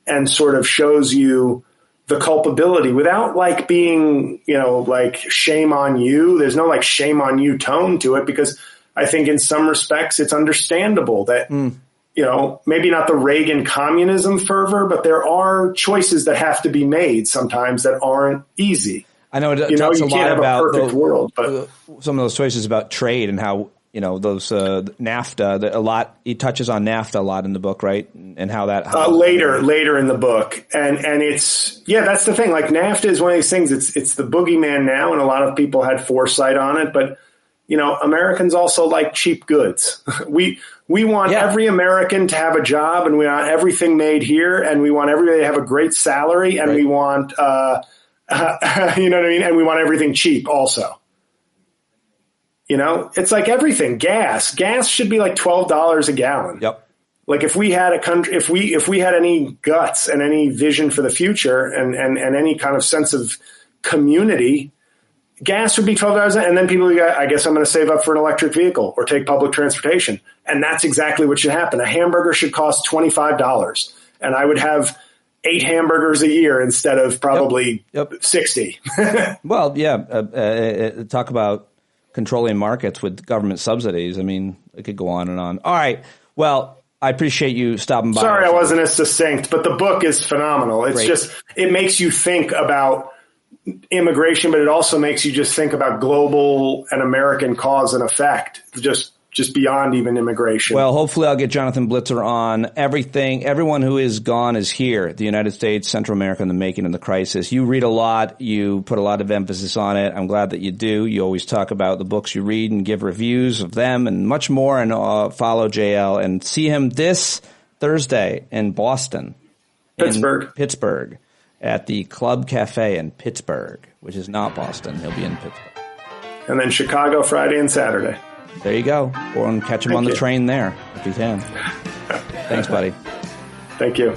and sort of shows you the culpability without like being, like shame on you. There's no like shame on you tone to it, because I think in some respects it's understandable that, maybe not the Reagan communism fervor, but there are choices that have to be made sometimes that aren't easy. I know it talks a lot about a perfect world, but some of those choices about trade and how, those NAFTA, he touches on NAFTA a lot in the book, right? And how that later in the book, and it's that's the thing. Like, NAFTA is one of these things. It's the boogeyman now, and a lot of people had foresight on it, but Americans also like cheap goods. We want every American to have a job, and we want everything made here, and we want everybody to have a great salary, and we want you know what I mean, and we want everything cheap also. It's like everything. Gas should be like $12 a gallon. Yep. Like, if we had a country, if we had any guts and any vision for the future and any kind of sense of community, gas would be $12, and then people would go, I guess I'm going to save up for an electric vehicle or take public transportation. And that's exactly what should happen. A hamburger should cost $25, and I would have 8 hamburgers a year instead of probably 60. Well, talk about controlling markets with government subsidies. I mean, it could go on and on. All right. Well, I appreciate you stopping by. Sorry I wasn't as succinct, but the book is phenomenal. It's just, it makes you think about immigration, but it also makes you just think about global and American cause and effect, just beyond even immigration. Well, hopefully I'll get Jonathan Blitzer on. Everyone who is gone is here. The United States, Central America, and the making of the crisis. You read a lot. You put a lot of emphasis on it. I'm glad that you do. You always talk about the books you read and give reviews of them and much more. And follow JL and see him this Thursday in Boston. Pittsburgh. At the Club Cafe in Pittsburgh, which is not Boston. He'll be in Pittsburgh. And then Chicago Friday and Saturday. There you go. Go and catch him on the train there if you can. Thanks, buddy. Thank you.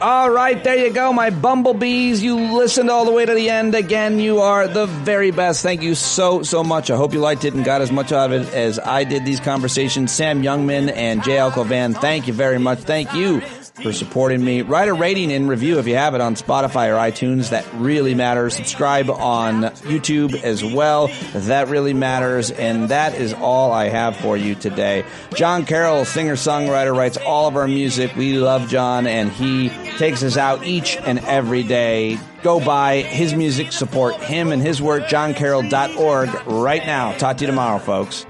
All right, there you go, my bumblebees. You listened all the way to the end. Again, you are the very best. Thank you so much. I hope you liked it and got as much out of it as I did these conversations. Sam Youngman and JL Cauvin, thank you very much. Thank you for supporting me. Write a rating and review if you have it on Spotify or iTunes. That really matters. Subscribe on YouTube as well. That really matters. And that is all I have for you today. John Carroll, singer-songwriter, writes all of our music. We love John, and he takes us out each and every day. Go buy his music. Support him and his work. JohnCarroll.org right now. Talk to you tomorrow, folks.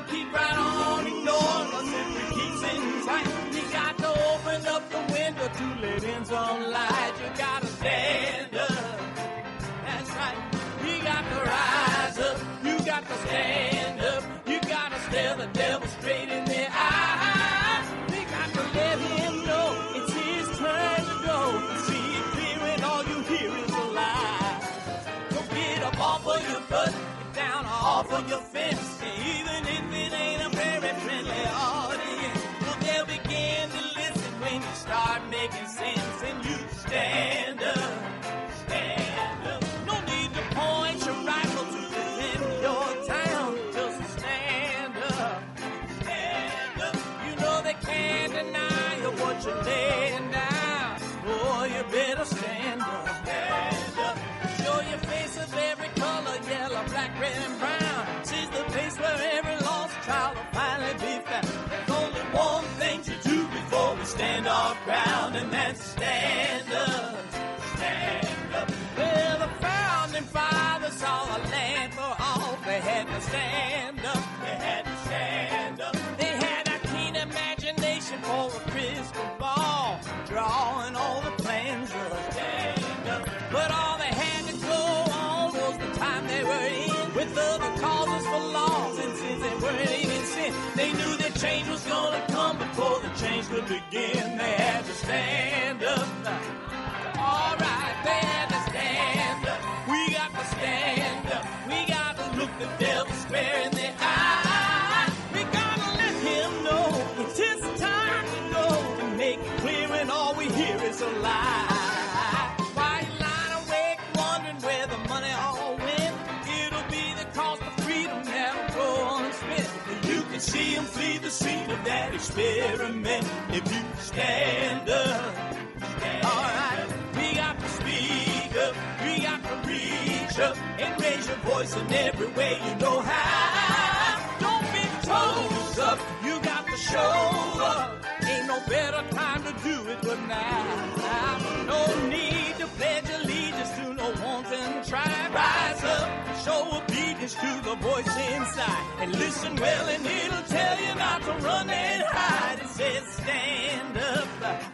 Keep right on ignoring us if we keep sitting tight. You got to open up the window to let in some light. You got to stand up. That's right. You got to rise up. You got to stand up. You got to stare the devil straight in the eye. You got to let him know it's his turn to go. See it clear and all you hear is a lie. So get up off of your butt, get down off of your fence. Even if it ain't a very friendly audience, well, they'll begin to listen when you start making sense. And you stand up, stand up. No need to point your rifle to defend your town. Just stand up, stand up. You know they can't deny you what you're laying down. Boy, you better stand up, stand up. Show your face of every color, yellow, black, red, and brown. She's the place where every lost They knew that change was gonna come before the change could begin. They had to stand up. All right, they had to stand up. We got to stand up. We got to look the devil square in the eye. We gotta let him know it's his time to go and make it clear when all we hear is a lie. Why you lying awake wondering where the money all went? It'll be the cost of freedom that'll go unspent. You can see him flee the scene of that experiment if you stand up. All right, we got to speak up. We got to reach up and raise your voice in every way you know how. Don't be toes up. You got to show up. Ain't no better time to do it but now. No need to pledge allegiance to no wanton tribe. Rise up, show obedience to the voice inside, and listen well, and it'll tell you not to run and hide. It says stand up.